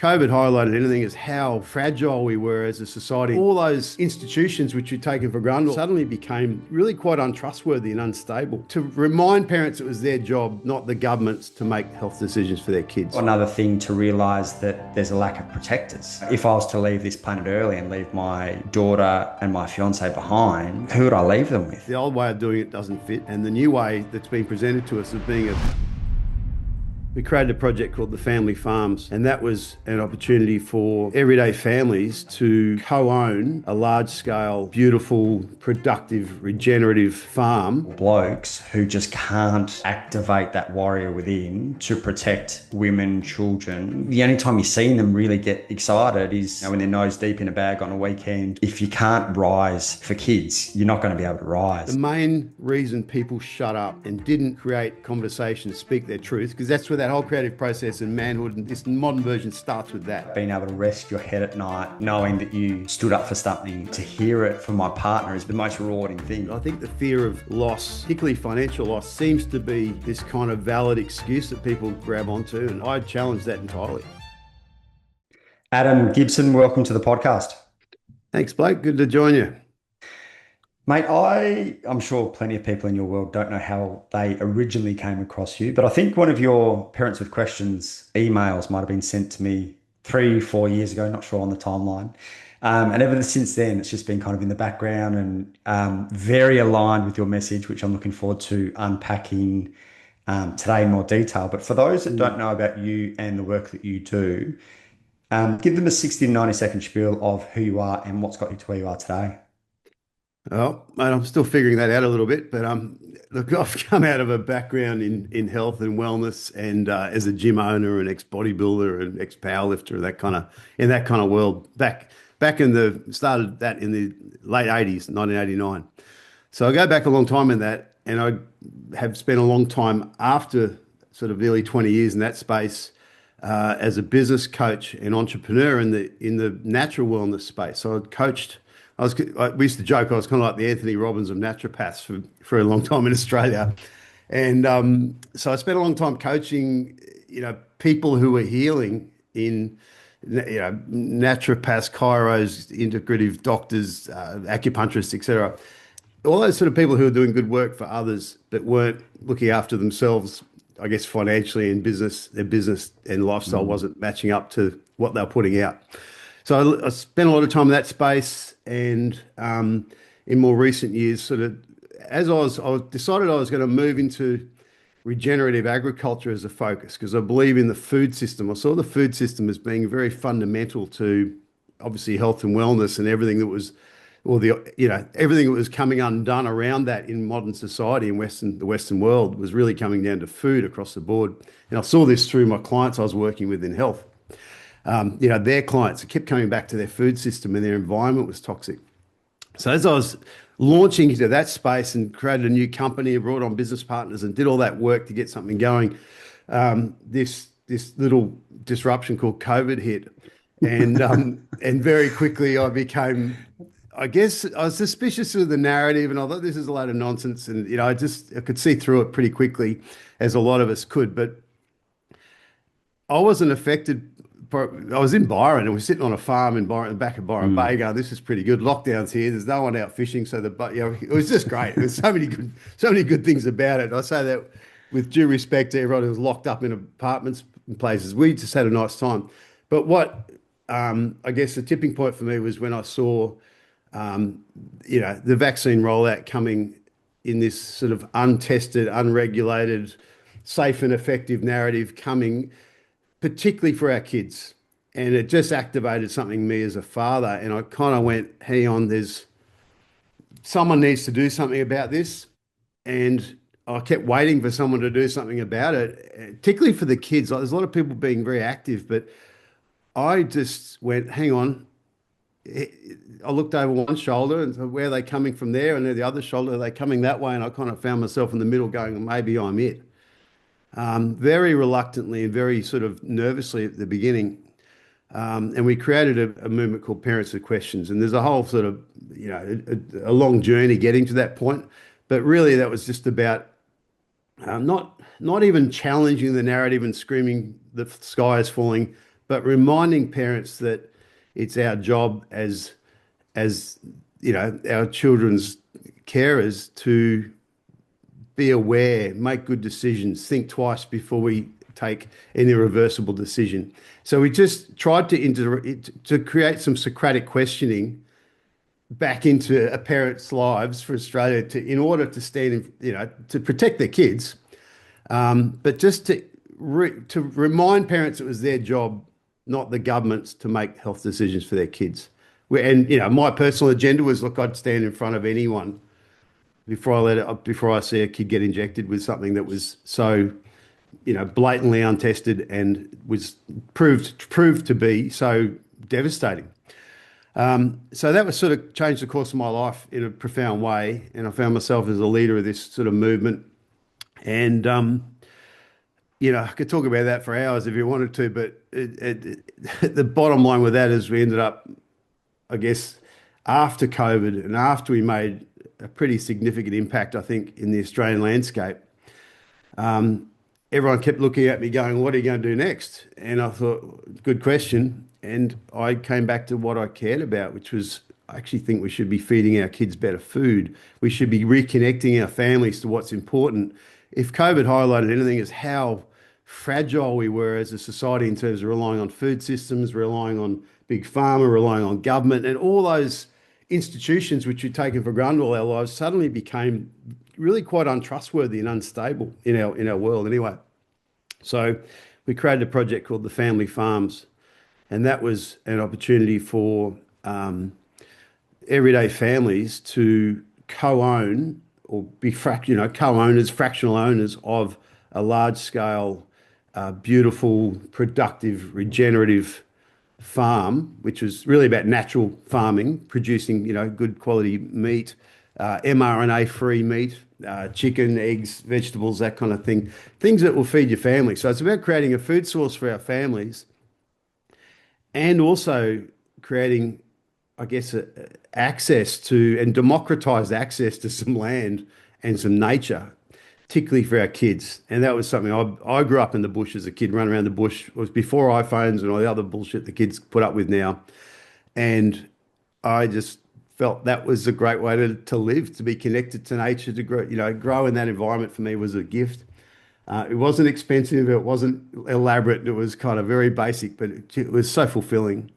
COVID highlighted anything is how fragile we were as a society. All those institutions which we'd taken for granted suddenly became really quite untrustworthy and unstable. To remind parents it was their job, not the government's, to make health decisions for their kids. Another thing to realise that there's a lack of protectors. If I was to leave this planet early and leave my daughter and my fiance behind, who would I leave them with? The old way of doing it doesn't fit, and the new way that's been presented to us as being we created a project called the Family Farms, and that was an opportunity for everyday families to co-own a large-scale, beautiful, productive, regenerative farm. Blokes who just can't activate that warrior within to protect women, children. The only time you're seeing them really get excited is when they're nose deep in a bag on a weekend. If you can't rise for kids, you're not going to be able to rise. The main reason people shut up and didn't create conversations, speak their truth, because that's where that whole creative process and manhood and this modern version starts with that. Being able to rest your head at night, knowing that you stood up for something, to hear it from my partner is the most rewarding thing. I think the fear of loss, particularly financial loss, seems to be this kind of valid excuse that people grab onto, and I challenge that entirely. Adam Gibson, welcome to the podcast. Thanks, Blake. Good to join you. Mate, I'm sure plenty of people in your world don't know how they originally came across you, but I think one of your Parents with Questions emails might have been sent to me 3-4 years ago, not sure on the timeline. And ever since then, it's just been kind of in the background and very aligned with your message, which I'm looking forward to unpacking today in more detail. But for those that don't know about you and the work that you do, give them a 60 to 90 second spiel of who you are and what's got you to where you are today. Well, mate, I'm still figuring that out a little bit, but look, I've come out of a background in health and wellness, and as a gym owner and ex-bodybuilder and ex-powerlifter, in that kind of world, started that in the late 80s, 1989. So I go back a long time in that, and I have spent a long time after sort of nearly 20 years in that space as a business coach and entrepreneur in the natural wellness space. So I'd coached. We used to joke I was kind of like the Anthony Robbins of naturopaths for a long time in Australia, and so I spent a long time coaching, people who were healing in, naturopaths, chiros, integrative doctors, acupuncturists, etc. All those sort of people who are doing good work for others but weren't looking after themselves, I guess financially and their business and lifestyle wasn't matching up to what they were putting out. So I spent a lot of time in that space, and in more recent years, sort of, I decided I was going to move into regenerative agriculture as a focus because I believe in the food system. I saw the food system as being very fundamental to obviously health and wellness and everything that was, everything that was coming undone around that in modern society in the Western world was really coming down to food across the board. And I saw this through my clients I was working with in health. Their clients kept coming back to their food system and their environment was toxic. So as I was launching into that space and created a new company and brought on business partners and did all that work to get something going, this little disruption called COVID hit. And and very quickly I was suspicious of the narrative, and I thought this is a load of nonsense. And I could see through it pretty quickly, as a lot of us could. But I wasn't affected. I was in Byron and we're sitting on a farm in Byron, the back of Byron Bay, going, this is pretty good. Lockdown's here. There's no one out fishing. So it was just great. There's so many good things about it. I say that with due respect to everyone who was locked up in apartments and places. We just had a nice time. But what, I guess the tipping point for me was when I saw, the vaccine rollout coming in this sort of untested, unregulated, safe and effective narrative coming, particularly for our kids. And it just activated something in me as a father. And I kind of went, hang on, someone needs to do something about this. And I kept waiting for someone to do something about it, particularly for the kids. Like, there's a lot of people being very active, but I just went, hang on. I looked over one shoulder and said, where are they coming from there? And then the other shoulder, are they coming that way? And I kind of found myself in the middle going, maybe I'm it. Very reluctantly and very sort of nervously at the beginning. And we created a movement called Parents with Questions. And there's a whole sort of, a long journey getting to that point. But really that was just about not even challenging the narrative and screaming the sky is falling, but reminding parents that it's our job as our children's carers to be aware, make good decisions, think twice before we take an irreversible decision. So we just tried to create some Socratic questioning back into a parent's lives for Australia in order to stand in, to protect their kids, but just to remind parents it was their job, not the government's, to make health decisions for their kids. And my personal agenda was, look, I'd stand in front of anyone before I see a kid get injected with something that was so blatantly untested and was proved to be so devastating. So that was sort of changed the course of my life in a profound way, and I found myself as a leader of this sort of movement. And I could talk about that for hours if you wanted to, but the bottom line with that is we ended up, I guess, after COVID and after we made a pretty significant impact, I think, in the Australian landscape. Everyone kept looking at me going, what are you going to do next? And I thought, good question. And I came back to what I cared about, which was I actually think we should be feeding our kids better food. We should be reconnecting our families to what's important. If COVID highlighted anything, is how fragile we were as a society in terms of relying on food systems, relying on big pharma, relying on government, and all those institutions which we'd taken for granted all our lives suddenly became really quite untrustworthy and unstable in our world anyway. So we created a project called the Family Farms, and that was an opportunity for everyday families to co-own or be co-owners, fractional owners of a large-scale, beautiful, productive, regenerative farm, which was really about natural farming, producing good quality meat, mRNA-free meat, chicken, eggs, vegetables, that kind of thing, things that will feed your family. So it's about creating a food source for our families and also creating, I guess, access to and democratized access to some land and some nature, particularly for our kids. And that was something I grew up in the bush as a kid, running around the bush. It was before iPhones and all the other bullshit the kids put up with now. And I just felt that was a great way to live, to be connected to nature, to grow in that environment. For me was a gift. It wasn't expensive, it wasn't elaborate, it was kind of very basic, but it was so fulfilling.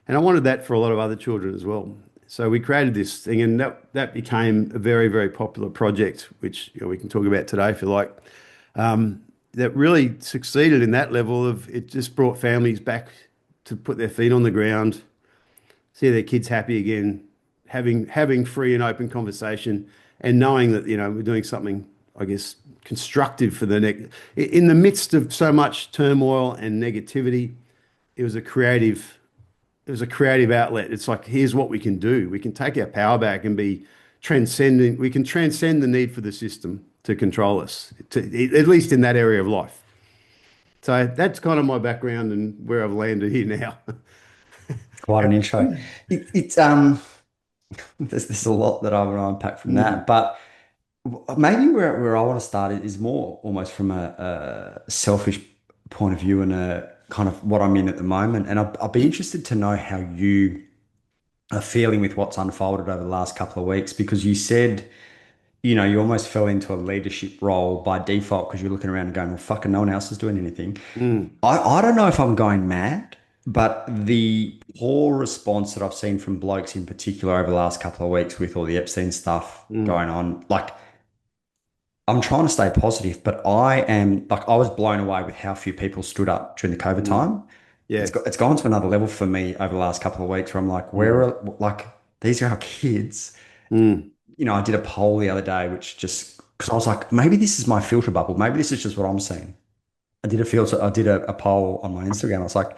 And I wanted that for a lot of other children as well. So we created this thing, and that became a very, very popular project, which we can talk about today if you like. That really succeeded in that level of it just brought families back to put their feet on the ground, see their kids happy again, having free and open conversation, and knowing that we're doing something, I guess, constructive for the next. In the midst of so much turmoil and negativity, it was a creative. It was a creative outlet. It's like, here's what we can do. We can take our power back and be transcending. We can transcend the need for the system to control us, at least in that area of life. So that's kind of my background and where I've landed here now. Quite an intro. It's there's a lot that I want to unpack from that, Mm, but maybe where I want to start is more almost from a selfish point of view and a kind of what I'm in at the moment. And I'd be interested to know how you are feeling with what's unfolded over the last couple of weeks, because you said, you almost fell into a leadership role by default because you're looking around and going, well, fucking no one else is doing anything. mm, I don't know if I'm going mad, but the poor response that I've seen from blokes in particular over the last couple of weeks with all the Epstein stuff mm, going on, like, I'm trying to stay positive, but I am like, I was blown away with how few people stood up during the COVID mm. time. Yeah. It's gone to another level for me over the last couple of weeks where I'm like, where Mm, are like these are our kids. mm, I did a poll the other day, which just because I was like, maybe this is my filter bubble. Maybe this is just what I'm seeing. I did a poll on my Instagram. I was like,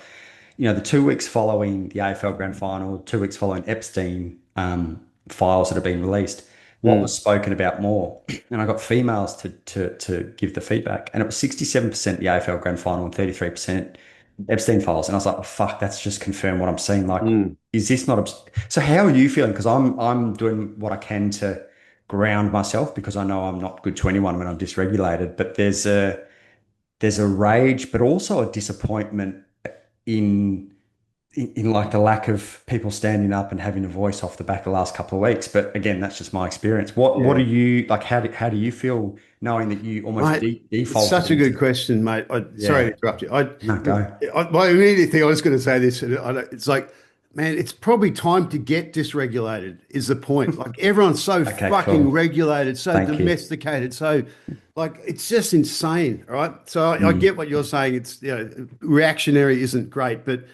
the 2 weeks following the AFL Grand Final, 2 weeks following Epstein files that have been released, what mm, was spoken about more? And I got females to give the feedback, and it was 67% the AFL Grand Final and 33% Epstein files. And I was like, oh, fuck, that's just confirmed what I'm seeing. Like, mm. is this not? So how are you feeling? Because I'm doing what I can to ground myself because I know I'm not good to anyone when I'm dysregulated. But there's a rage, but also a disappointment in in like the lack of people standing up and having a voice off the back of the last couple of weeks. But again, that's just my experience. What Yeah. are you like? How do you feel knowing that you almost Mate, it's defaulted such a good into? question, mate. Sorry to Yeah, interrupt you. no, go. My immediate thing, I was going to say this, and it's like, man, it's probably time to get dysregulated, is the point. Like, everyone's so Okay, fucking cool. regulated, so Thank you. domesticated, so, like, it's just insane, right? So I Mm, get what you're saying. It's, reactionary isn't great, but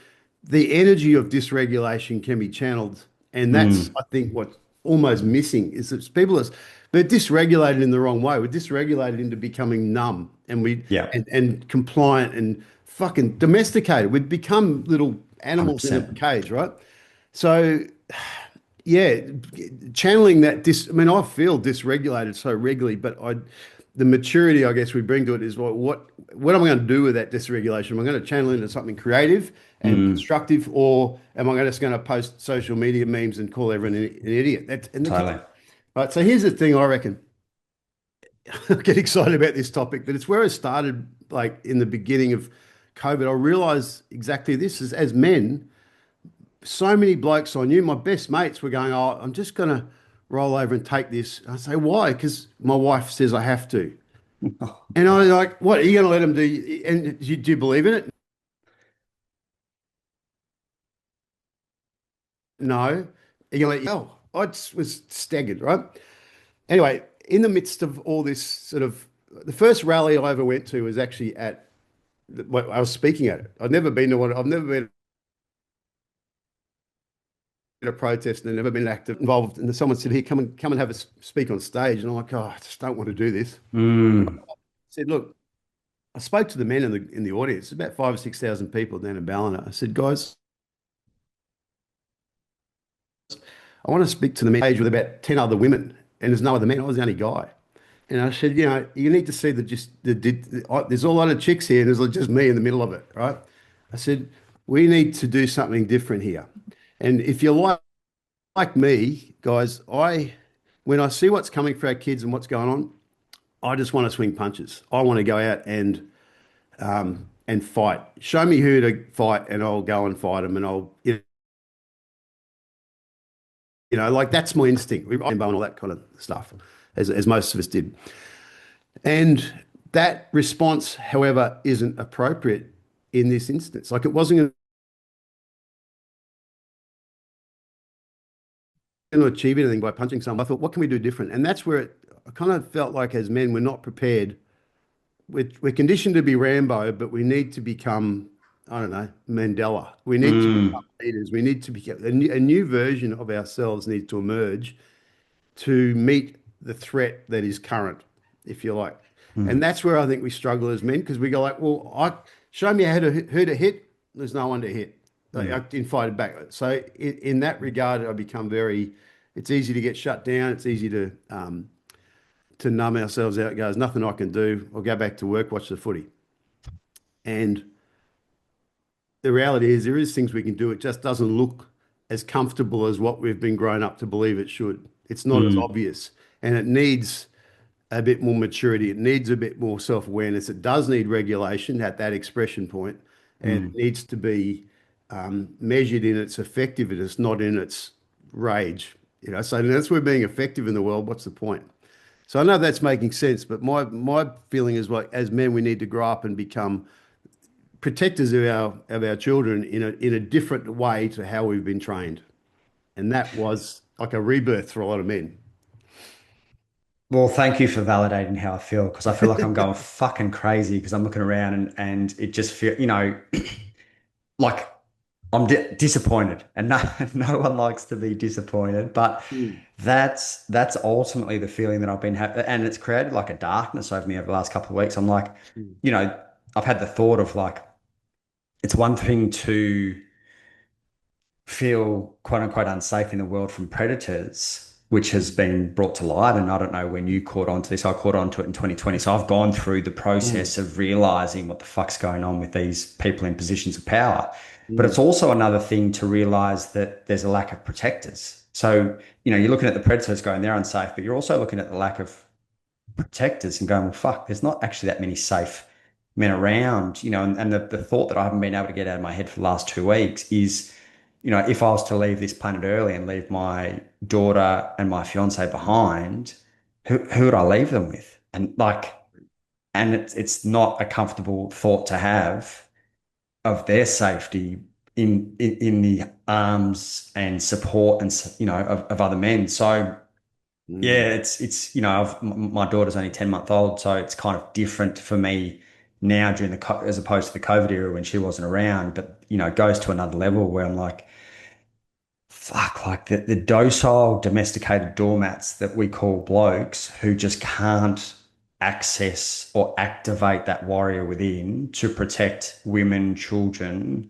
the energy of dysregulation can be channeled. And that's, mm, I think, what's almost missing is that people are, they're dysregulated in the wrong way. We're dysregulated into becoming numb yeah, and compliant and fucking domesticated. We've become little animals in a 100%. cage, right? So yeah, channeling that I mean, I feel dysregulated so regularly, but the maturity I guess we bring to it is what am I going to do with that dysregulation? Am I going to channel it into something creative and Mm, constructive, or am I just going to post social media memes and call everyone an idiot? totally. Right. So here's the thing I reckon. I get excited about this topic, but it's where I started, like in the beginning of COVID. I realized exactly this is as men, so many blokes I knew, my best mates were going, "Oh, I'm just going to roll over and take this." I say, "Why?" Because my wife says I have to. And I was like, "What are you going to let them do?" And do you believe in it? No. Are you going to let you? Oh, I just was staggered, right? Anyway, in the midst of all this sort of, the first rally I ever went to was actually I was speaking at it. I've never been to one. I've never been at a protest and never been active involved. And someone said, "Here, come and have a speak on stage." And I'm like, "Oh, I just don't want to do this." Mm. I said, "Look," I spoke to the men in the audience, about 5 or 6 thousand people down in Ballina. I said, "Guys, I want to speak to the men with about 10 other women, and there's no other men. I was the only guy." And I said, "You need to see that there's a lot of chicks here, and there's just me in the middle of it, right?" I said, "We need to do something different here. And if you're like me, guys, when I see what's coming for our kids and what's going on, I just want to swing punches. I want to go out and fight. Show me who to fight, and I'll go and fight them, and like that's my instinct. And all that kind of stuff, as most of us did. And that response, however, isn't appropriate in this instance. Like, it wasn't going to achieve anything by punching someone. I thought, what can we do different? And that's where I kind of felt like as men, we're not prepared. We're conditioned to be Rambo, but we need to become, I don't know, Mandela. We need to become Mm. leaders. We need to become a new version of ourselves needs to emerge to meet the threat that is current, if you like. And Mm. that's where I think we struggle as men, because we go like, well, show me who to hit. There's no one to hit. Like, I Mm. didn't fight it back. So in that regard, I become it's easy to get shut down. It's easy to numb ourselves out. It goes, nothing I can do. I'll go back to work, watch the footy. And the reality is there is things we can do. It just doesn't look as comfortable as what we've been grown up to believe it should. It's not as Mm. obvious, and it needs a bit more maturity. It needs a bit more self-awareness. It does need regulation at that expression point, and it Mm. needs to be measured in its effectiveness, not in its rage. So that's where being effective in the world. What's the point? So I know that's making sense, but my feeling is like as men, we need to grow up and become protectors of our children in a different way to how we've been trained. And that was like a rebirth for a lot of men. Well, thank you for validating how I feel because I feel like I'm going fucking crazy because I'm looking around and it just feel, like I'm disappointed, and no no one likes to be disappointed, but Mm, that's ultimately the feeling that I've been having, and it's created like a darkness over me over the last couple of weeks. I'm like, mm, you know, I've had the thought of like it's one thing to feel quote unquote unsafe in the world from predators, which has been brought to light. And I don't know when you caught on to this. I caught on to it in 2020. So I've gone through the mm, process of realizing what the fuck's going on with these people in positions of power. But it's mm, also another thing to realize that there's a lack of protectors. So, you're looking at the predators going, they're unsafe, but you're also looking at the lack of protectors and going, well, fuck, there's not actually that many safe men around, and the thought that I haven't been able to get out of my head for the last 2 weeks is, if I was to leave this planet early and leave my daughter and my fiance behind, who would I leave them with? And it's not a comfortable thought to have of their safety in the arms and support and of other men. So Mm. yeah, it's my daughter's only 10-month old, so it's kind of different for me now during as opposed to the COVID era when she wasn't around. But it goes to another level where I'm like, fuck, like the docile domesticated doormats that we call blokes who just can't access or activate that warrior within to protect women, children,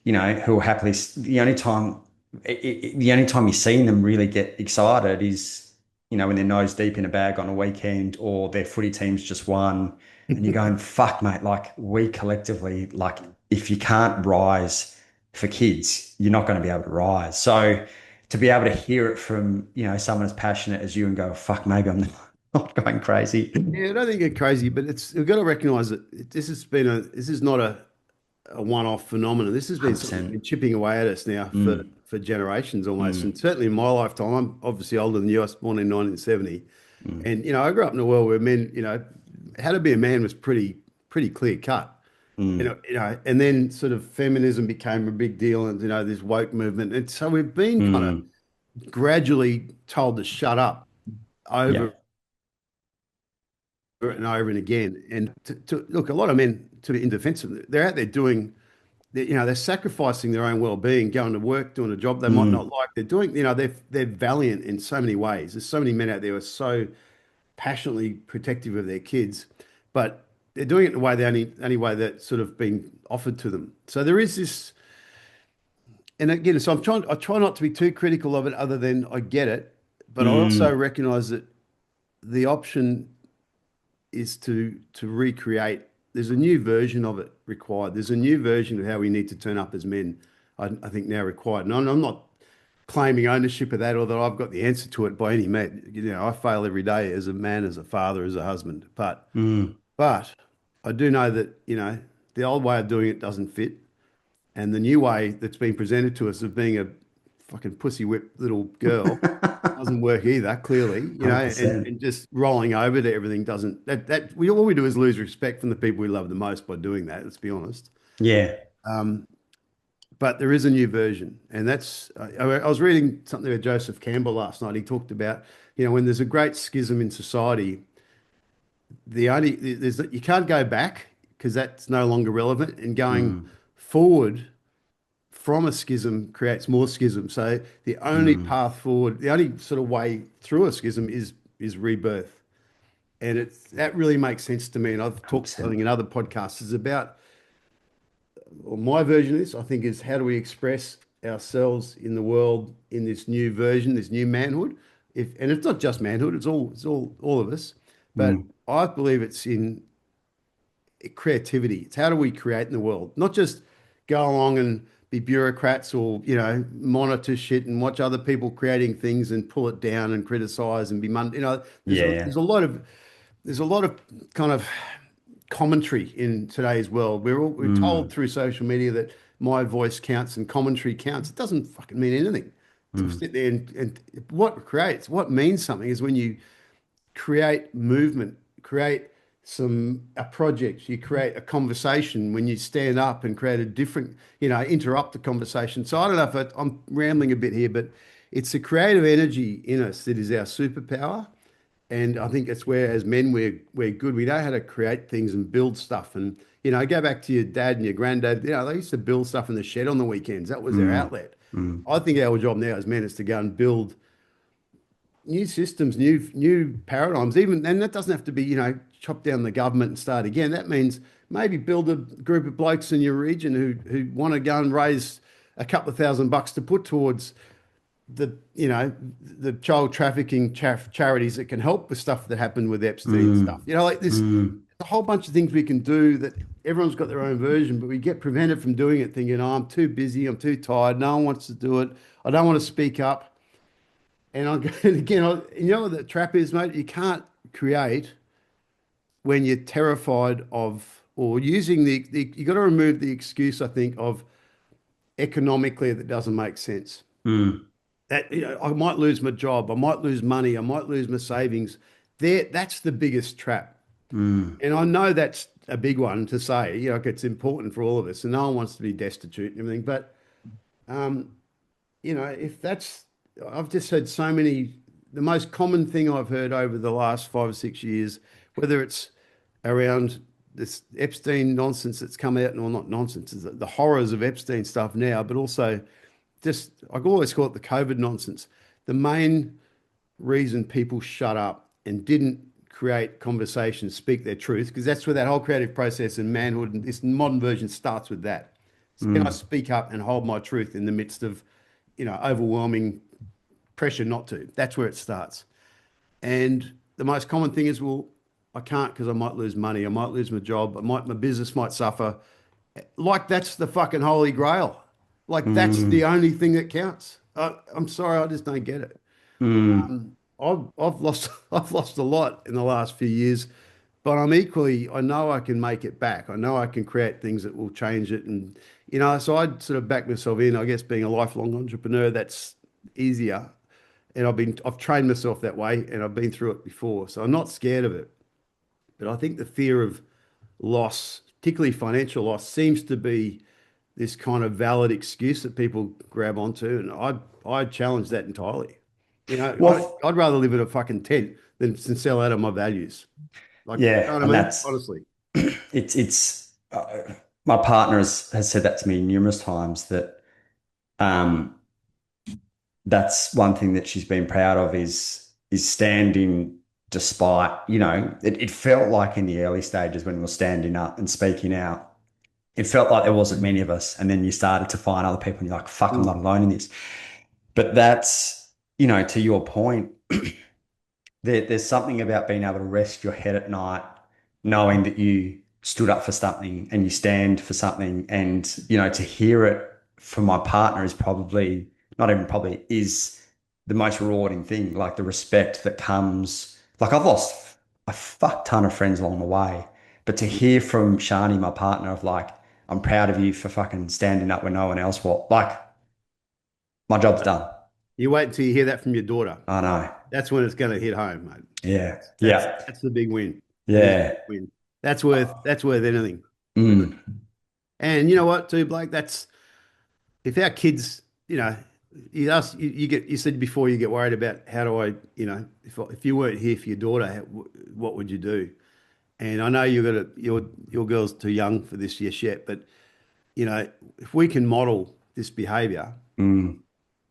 who will happily, the only time you're seeing them really get excited is, when they're nose deep in a bag on a weekend or their footy team's just won and you're going, fuck, mate, like we collectively, like if you can't rise for kids, you're not going to be able to rise. So to be able to hear it from, someone as passionate as you and go, fuck, maybe I'm not going crazy. Yeah, I don't think you're crazy, but we've got to recognise that this is not a one-off phenomenon. This has been something that's 100%. been chipping away at us now Mm, for generations almost. mm, And certainly in my lifetime, I'm obviously older than you. I was born in 1970, mm, and I grew up in a world where men, how to be a man was pretty clear cut. mm, And then sort of feminism became a big deal, and this woke movement, and so we've been kind of mm. gradually told to shut up Yeah. over and over and again. And to look, a lot of men, to be in defense of them, they're out there doing, they're sacrificing their own well-being, going to work, doing a job they might not Mm, like. They're doing, they're valiant in so many ways. There's so many men out there who are so passionately protective of their kids, but they're doing it in a way, the only way that's sort of been offered to them. So there is this, and again, so I try not to be too critical of it, other than I get it, but I also mm, recognize that the option is to recreate. There's a new version of it required. There's a new version of how we need to turn up as men. I think now required. And I'm not claiming ownership of that, or that I've got the answer to it by any means. I fail every day as a man, as a father, as a husband. mm. But I do know that the old way of doing it doesn't fit, and the new way that's been presented to us of being a fucking pussy whip little girl doesn't work either, clearly, and 100%. just rolling over to everything doesn't, all we do is lose respect from the people we love the most by doing that, let's be honest. Yeah. But there is a new version, and I was reading something about Joseph Campbell last night. He talked about, when there's a great schism in society, you can't go back because that's no longer relevant, and going Mm, forward from a schism creates more schism. So the only mm. path forward, the only sort of way through a schism is rebirth. And that really makes sense to me. And I've talked, I 100%. think, in other podcasts is about, or my version of this, I think, is how do we express ourselves in the world in this new version, this new manhood. And it's not just manhood, it's all of us. But Mm, I believe it's in creativity. It's how do we create in the world, not just go along and be bureaucrats, or monitor shit and watch other people creating things and pull it down and criticize and be there's a yeah. there's a lot of there's a lot of kind of commentary in today's world. We're told Mm, through social media that my voice counts and commentary counts. It doesn't fucking mean anything. To mm. sit there and what means something is when you create movement, create a project, you create a conversation, when you stand up and create a different, interrupt the conversation. So I don't know if I'm rambling a bit here, but it's the creative energy in us that is our superpower. And I think it's where, as men, we're good. We know how to create things and build stuff. And, go back to your dad and your granddad. They used to build stuff in the shed on the weekends. That was their Mm, outlet. mm. I think our job now as men is to go and build new systems, new paradigms, even, and that doesn't have to be, chop down the government and start again. That means maybe build a group of blokes in your region who want to go and raise a couple of $1,000 to put towards the child trafficking charities that can help with stuff that happened with Epstein and stuff. Mm, Like this, mm, a whole bunch of things we can do that everyone's got their own version, but we get prevented from doing it, thinking, oh, I'm too busy, I'm too tired, no one wants to do it, I don't want to speak up. And and again, you know what the trap is, mate? You can't create when you're terrified of or using you got to remove the excuse, I think, of economically that doesn't make sense. Mm, That, I might lose my job, I might lose money, I might lose my savings. That's the biggest trap. mm. And I know that's a big one to say, like it's important for all of us, and no one wants to be destitute and everything. But um, if that's, I've just heard so many, the most common thing I've heard over the last 5 or 6 years, whether it's around this Epstein nonsense that's come out, or not nonsense, is the horrors of Epstein stuff now, but also just, I always call it the COVID nonsense. The main reason people shut up and didn't create conversations, speak their truth, because that's where that whole creative process and manhood and this modern version starts with that. So can I Mm. speak up and hold my truth in the midst of, overwhelming pressure not to? That's where it starts. And the most common thing is, well, I can't because I might lose money, I might lose my job, my business might suffer. Like that's the fucking holy grail. Like that's the Mm. only thing that counts. I'm sorry, I just don't get it. Mm. I've lost I've lost a lot in the last few years, but I know I can make it back. I know I can create things that will change it, and so I'd sort of back myself in. I guess being a lifelong entrepreneur, that's easier, and I've trained myself that way, and I've been through it before, so I'm not scared of it. But I think the fear of loss, particularly financial loss, seems to be this kind of valid excuse that people grab onto, and I challenge that entirely. Well, I'd rather live in a fucking tent than sell out of my values. Like, you yeah, know what I and mean? that's Honestly. it's my partner has said that to me numerous times that um that's one thing that she's been proud of is standing despite, it felt like in the early stages when we were standing up and speaking out, it felt like there wasn't many of us. And then you started to find other people and you're like, fuck, I'm not Mm. alone in this. But that's, to your point, there's something about being able to rest your head at night, knowing that you stood up for something and you stand for something. And, to hear it from my partner is probably, not even probably, is the most rewarding thing. Like the respect that comes, like I've lost a fuck ton of friends along the way. But to hear from Shani, my partner, of like, I'm proud of you for fucking standing up when no one else will. Like, my job's done. You wait until you hear that from your daughter. I know. That's when it's going to hit home, mate. Yeah. That's Yeah. that's the big win. That is the Yeah. big win. That's worth anything, really. Mm. And you know what, too, Blake? That's if our kids, you said before you get worried about how do I, if you weren't here for your daughter, what would you do? And I know your girl's too young for this yet, but if we can model this behavior, Mm.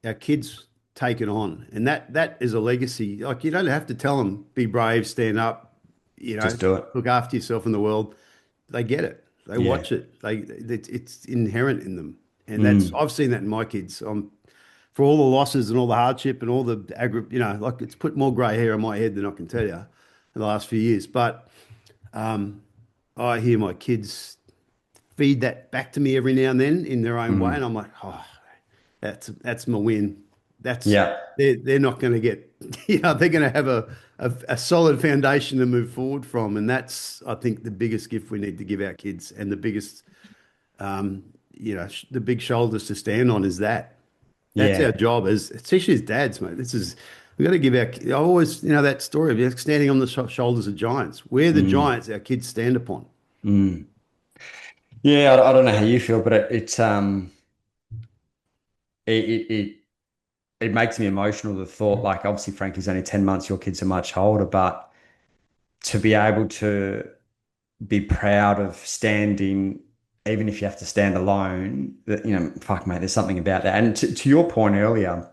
our kids take it on, and that is a legacy. Like you don't have to tell them be brave, stand up, Just do it. look after yourself in the world. They get it. They Yeah. watch it. It's inherent in them, and Mm. I've seen that in my kids. For all the losses and all the hardship and all the like it's put more grey hair on my head than I can tell you in the last few years. But I hear my kids feed that back to me every now and then in their own way, and Mm. I'm like, oh, that's my win. That's Yeah. they're not going to get, they're going to have a solid foundation to move forward from, and that's I think the biggest gift we need to give our kids, and the biggest, the big shoulders to stand on is that. That's our Yeah. job as, especially as dads, mate. We got to give I always, that story of standing on the shoulders of giants. We're the Mm. giants our kids stand upon. Mm. Yeah. I don't know how you feel, but it it makes me emotional. The thought, like, obviously, Frankie's only 10 months. Your kids are much older, but to be able to be proud of standing, even if you have to stand alone, that, fuck, mate, there's something about that. And to your point earlier,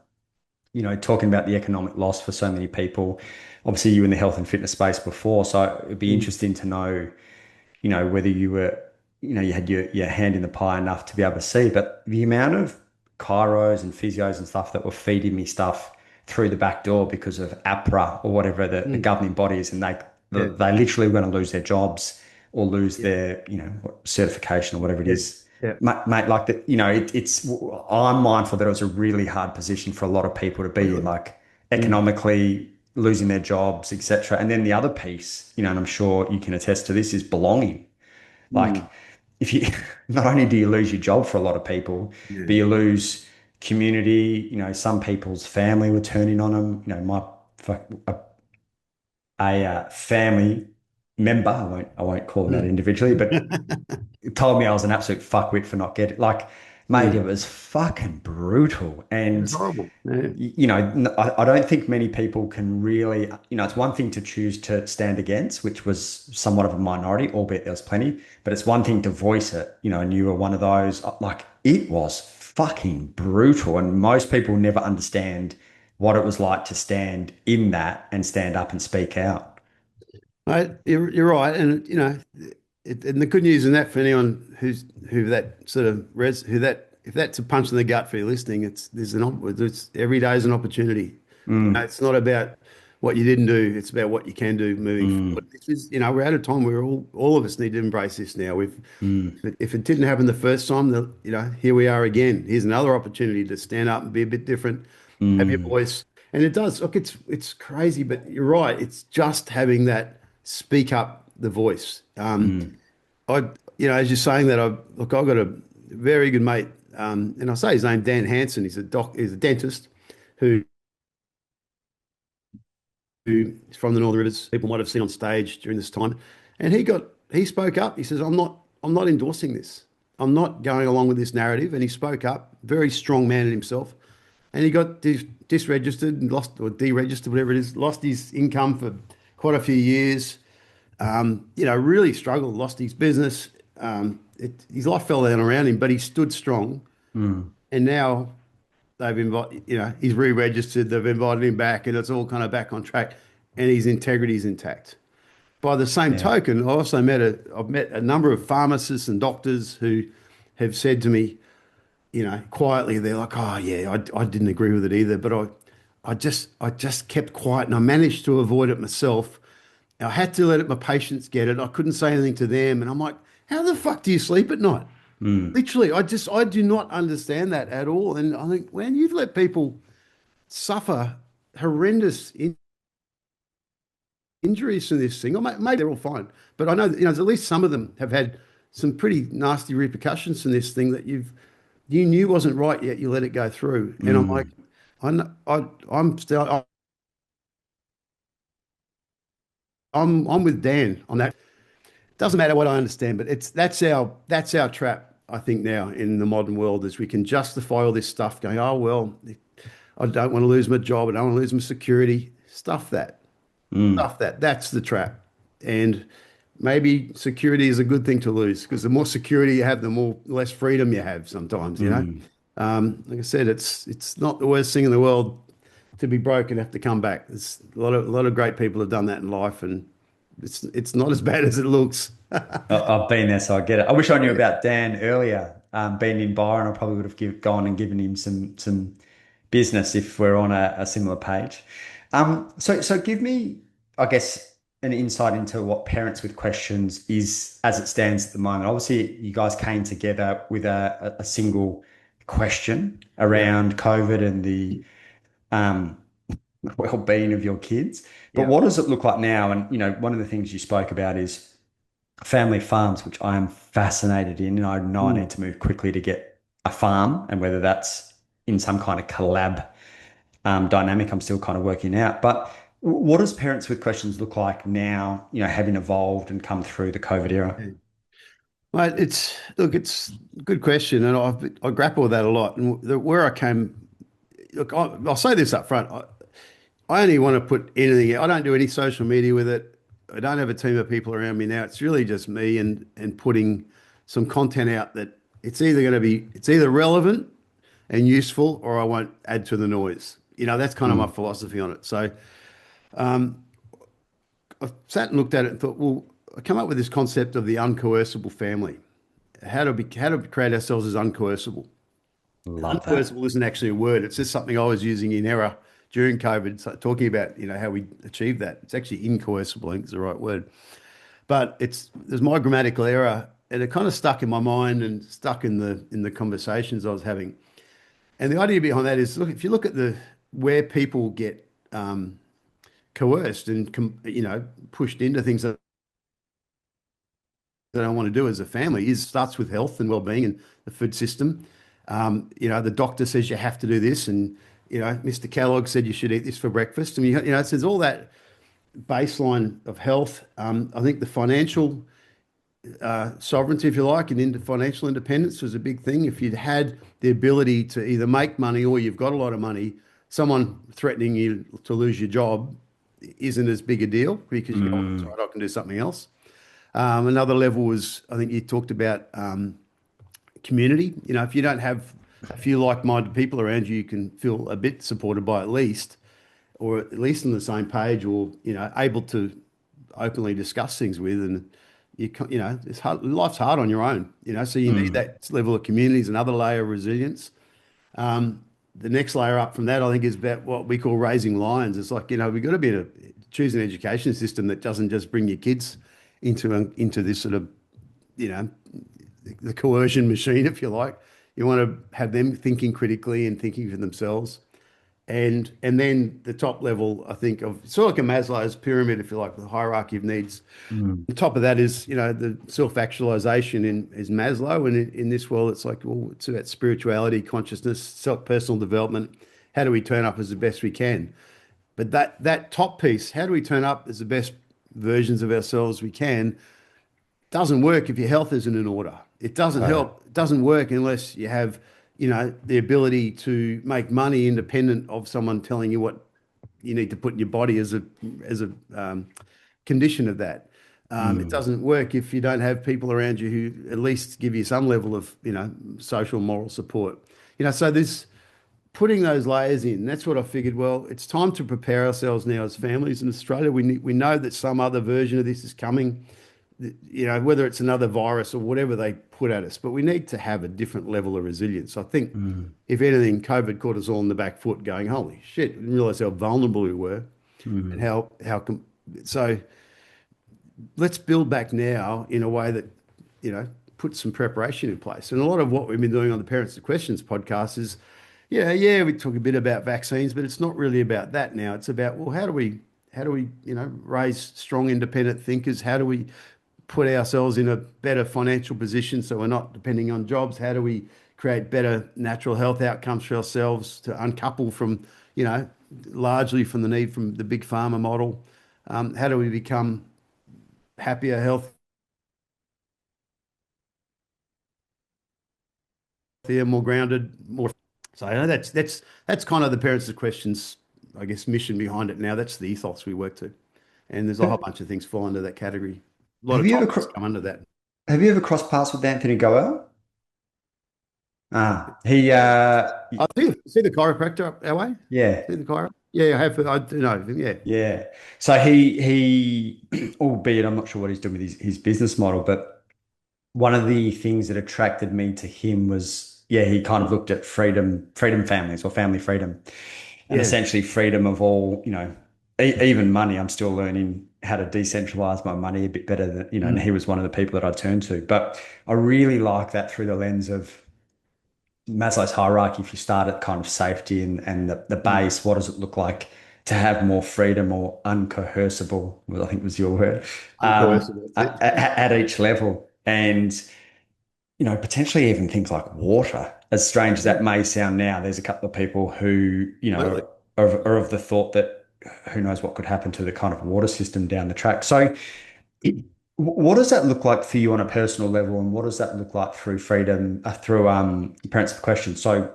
talking about the economic loss for so many people. Obviously, you were in the health and fitness space before, so it'd be Mm. interesting to know, whether you were, you had your hand in the pie enough to be able to see. But the amount of chiros and physios and stuff that were feeding me stuff through the back door because of APRA or whatever the Mm. governing body is, and Yeah, they literally were going to lose their jobs or lose yeah, their, certification or whatever it yeah, is. yeah. Mate, like that, I'm mindful that it was a really hard position for a lot of people to be in, Totally. like Mm. economically losing their jobs, etc. And then the other piece, and I'm sure you can attest to this, is belonging. Like, Mm. if you not only do you lose your job for a lot of people, but Yeah. you lose community. Some people's family were turning on them. My a, family member, I won't call them out Mm. individually, but told me I was an absolute fuckwit for not getting, like, mate, it Mm. was fucking brutal. It's And horrible. Yeah. I don't think many people can really, it's one thing to choose to stand against, which was somewhat of a minority, albeit there was plenty, but it's one thing to voice it, and you were one of those. Like, it was fucking brutal. And most people never understand what it was like to stand in that and stand up and speak out. You're right, and and the good news in that for anyone who that sort of who that if that's a punch in the gut for you listening, it's every day is an opportunity. Mm, It's not about what you didn't do; it's about what you can do moving forward. mm, This is, we're at a time where all of us need to embrace this now. mm, If it didn't happen the first time, here we are again. Here's another opportunity to stand up and be a bit different, have your mm, voice. And it does. Look, it's crazy, but you're right. It's just having that speak up the voice. mm. I, as you're saying that, I've got a very good mate, and I say his name, Dan Hansen. He's a dentist who is from the Northern Rivers. People might have seen on stage during this time, and he spoke up. He says, I'm not endorsing this. I'm not going along with this narrative." And he spoke up. Very strong man in himself, and he got disregistered and lost or deregistered, whatever it is. Lost his income for quite a few years. Really struggled. Lost his business. His life fell down around him, but he stood strong. Mm. And now he's re-registered. They've invited him back, and it's all kind of back on track, and his integrity is intact. By the same Yeah. token, I've met a number of pharmacists and doctors who have said to me, quietly, they're like, "Oh yeah, I didn't agree with it either, but I just kept quiet, and I managed to avoid it myself. I had to let my patients get it. I couldn't say anything to them, and I'm like, how the fuck do you sleep at night? Mm. Literally, I do not understand that at all. And I think when you've let people suffer horrendous injuries to this thing, or maybe they're all fine, but I know that, at least some of them have had some pretty nasty repercussions from this thing that you knew wasn't right, yet you let it go through. And I'm like, Mm. I'm still I'm with Dan on that. Doesn't matter what I understand, but that's our trap, I think, now in the modern world, is we can justify all this stuff going, oh well, I don't want to lose my job, I don't want to lose my security. Stuff that. Mm. Stuff that. That's the trap. And maybe security is a good thing to lose, because the more security you have, the more less freedom you have sometimes. Mm. Like I said, it's not the worst thing in the world to be broke and have to come back. There's a lot of great people have done that in life, and it's not as bad as it looks. I've been there, so I get it. I wish I knew about Dan earlier. Being in Byron, I probably would have gone and given him some business if we're on a similar page. So give me, I guess, an insight into what Parents with Questions is as it stands at the moment. Obviously, you guys came together with a single question Yeah, around COVID and the um, well-being of your kids. But yeah. what does it look like now? And one of the things you spoke about is family farms, which I am fascinated in. And I know I Mm. need to move quickly to get a farm, and whether that's in some kind of collab dynamic, I'm still kind of working out. But what does Parents with Questions look like now, having evolved and come through the COVID era? Yeah. Mate, it's a good question, and I grapple with that a lot. And where I came, look, I'll say this up front. I only want to put anything. I don't do any social media with it. I don't have a team of people around me now. It's really just me and putting some content out that it's either relevant and useful, or I won't add to the noise. That's kind of my Mm, philosophy on it. So I sat and looked at it and thought, well, I come up with this concept of the uncoercible family. How to create ourselves as uncoercible. love that. Uncoercible isn't actually a word. It's just something I was using in error during COVID, so talking about how we achieve that. It's actually incoercible, I think is the right word. But there's my grammatical error, and it kind of stuck in my mind and stuck in the conversations I was having. And the idea behind that is, look, if you look at the where people get coerced and pushed into things, that I want to do as a family is starts with health and well-being and the food system. The doctor says you have to do this, and Mr. Kellogg said you should eat this for breakfast. And it says all that baseline of health. I think the financial sovereignty, if you like, and into financial independence was a big thing. If you'd had the ability to either make money or you've got a lot of money, someone threatening you to lose your job isn't as big a deal because you go, oh, that's Mm, right, I can do something else. Another level was, I think you talked about community. If you don't have a few like-minded people around you, you can feel a bit supported by at least, or at least on the same page, or able to openly discuss things with. And it's hard. Life's hard on your own. So you need mm, that level of community is another layer of resilience. The next layer up from that, I think, is about what we call raising lions. It's like, we've got to choose an education system that doesn't just bring your kids into this sort of, you know, the coercion machine, if you like. You want to have them thinking critically and thinking for themselves. And then the top level, I think, of sort of like a Maslow's pyramid, if you like, the hierarchy of needs. mm, The top of that is, the self-actualization is Maslow. And in this world, it's like, well, it's about spirituality, consciousness, personal development. How do we turn up as the best we can? But that top piece, how do we turn up as the best versions of ourselves we can, doesn't work if your health isn't in order. It doesn't totally. help. It doesn't work unless you have, the ability to make money independent of someone telling you what you need to put in your body as a condition of that. It Mm, doesn't work if you don't have people around you who at least give you some level of, social moral support. So there's putting those layers in. That's what I figured. Well, it's time to prepare ourselves now as families in Australia. We know that some other version of this is coming, whether it's another virus or whatever they put at us, but we need to have a different level of resilience. I think, mm, if anything, COVID caught us all in the back foot going, holy shit, we didn't realize how vulnerable we were and mm, so let's build back now in a way that, put some preparation in place. And a lot of what we've been doing on the Parents to Questions podcast is, yeah, we talk a bit about vaccines, but it's not really about that now. It's about, well, how do we, raise strong independent thinkers? How do we put ourselves in a better financial position so we're not depending on jobs? How do we create better natural health outcomes for ourselves to uncouple from, you know, largely from the need from the big pharma model? How do we become happier, healthier, more grounded, more? So that's kind of the Parents of Questions, I guess, mission behind it now. That's the ethos we work to. And there's a whole bunch of things fall under that category. A lot Have of you ever topics come under that. have you ever crossed paths with Anthony Goel? He I see the chiropractor up our way. yeah. See the chiropractor? Yeah, I have. I do know him. Yeah. Yeah. So he albeit I'm not sure what he's doing with his business model, but one of the things that attracted me to him was, yeah, he kind of looked at freedom families or family freedom and Yeah. essentially freedom of all, even money. I'm still learning how to decentralize my money a bit better than, and Mm. he was one of the people that I turned to. But I really like that through the lens of Maslow's hierarchy. If you start at kind of safety and the Mm. base, what does it look like to have more freedom or uncoercible, I think was your word, Uncoercible. That's it. at each level. And, potentially even things like water, as strange as Yeah, that may sound now, there's a couple of people who, absolutely. are of the thought that who knows what could happen to the kind of water system down the track. So what does that look like for you on a personal level, and what does that look like through freedom, through Parents of Question? So,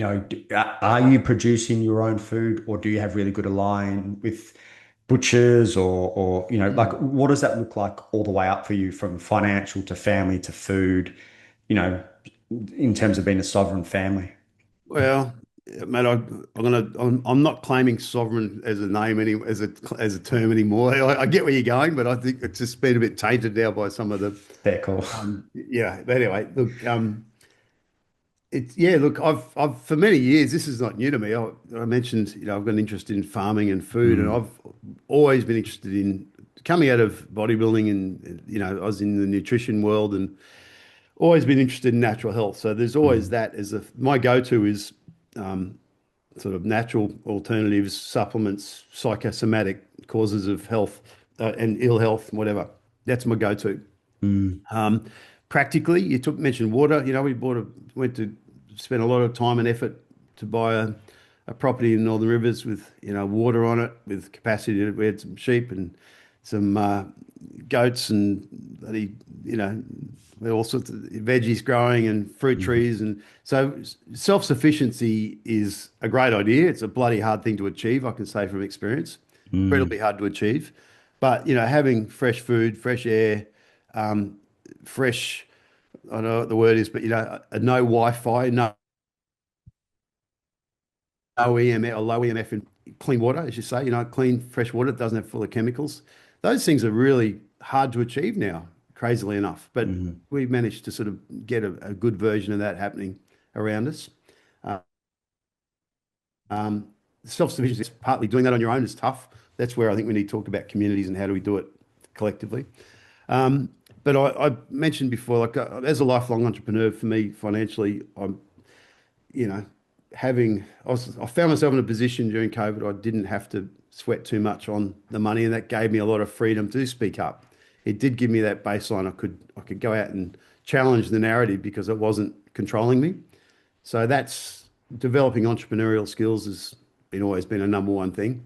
are you producing your own food, or do you have really good align with butchers, or like Mm. what does that look like all the way up for you from financial to family to food, you know, in terms of being a sovereign family? Well, mate, I'm not claiming sovereign as a name as a term anymore. I get where you're going, but I think it's just been a bit tainted now by some of the Fair call. yeah. But anyway, look, it's yeah. Look, I've for many years. This is not new to me. I mentioned, I've got an interest in farming and food, and Mm, I've always been interested in coming out of bodybuilding, and I was in the nutrition world and always been interested in natural health. So there's always mm, that as my go-to is sort of natural alternatives, supplements, psychosomatic causes of health and ill health, whatever. That's my go-to. Mm, Um, Practically, you took mentioned water. You know, went to spend a lot of time and effort to buy a property in Northern Rivers with water on it, with capacity. We had some sheep and some goats and bloody, you know, all sorts of veggies growing and fruit mm, trees. And so self-sufficiency is a great idea. It's a bloody hard thing to achieve, I can say from experience. Incredibly mm. hard to achieve. But, having fresh food, fresh air, fresh, I don't know what the word is, but, no Wi-Fi, no EMF or low EMF in clean water, as you say, clean, fresh water that doesn't have full of chemicals. Those things are really hard to achieve now, crazily enough. But Mhm. we've managed to sort of get a good version of that happening around us. Uh, um, Self-sufficiency is partly doing that on your own is tough. That's where I think we need to talk about communities and how do we do it collectively. But I mentioned before, like as a lifelong entrepreneur, for me financially, you know, I found myself in a position during COVID. I didn't have to sweat too much on the money, and that gave me a lot of freedom to speak up. It did give me that baseline. I could go out and challenge the narrative because it wasn't controlling me. So that's developing entrepreneurial skills has been always been a number one thing.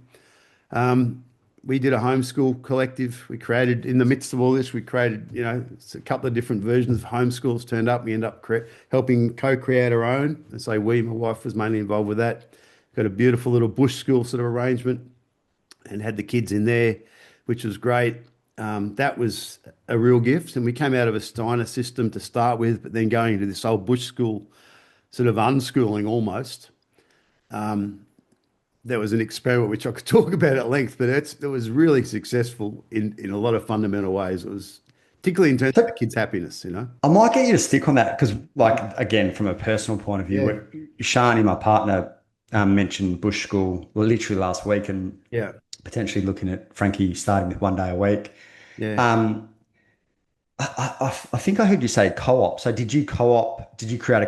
We did a homeschool collective. We created, in the midst of all this, we created, a couple of different versions of homeschools turned up. We ended up helping co-create our own. And so my wife was mainly involved with that. Got a beautiful little bush school sort of arrangement and had the kids in there, which was great. That was a real gift. And we came out of a Steiner system to start with, but then going into this old bush school sort of unschooling almost. That was an experiment which I could talk about at length, but it was really successful in a lot of fundamental ways. It was particularly in terms of the So kids' happiness. I might get you to stick on that because, like, again, from a personal point of view, Yeah, Shani, my partner, mentioned Bush School literally last week and yeah, potentially looking at Frankie starting with 1 day a week. yeah. Um, I think I heard you say co-op. So did you co-op? Did you create a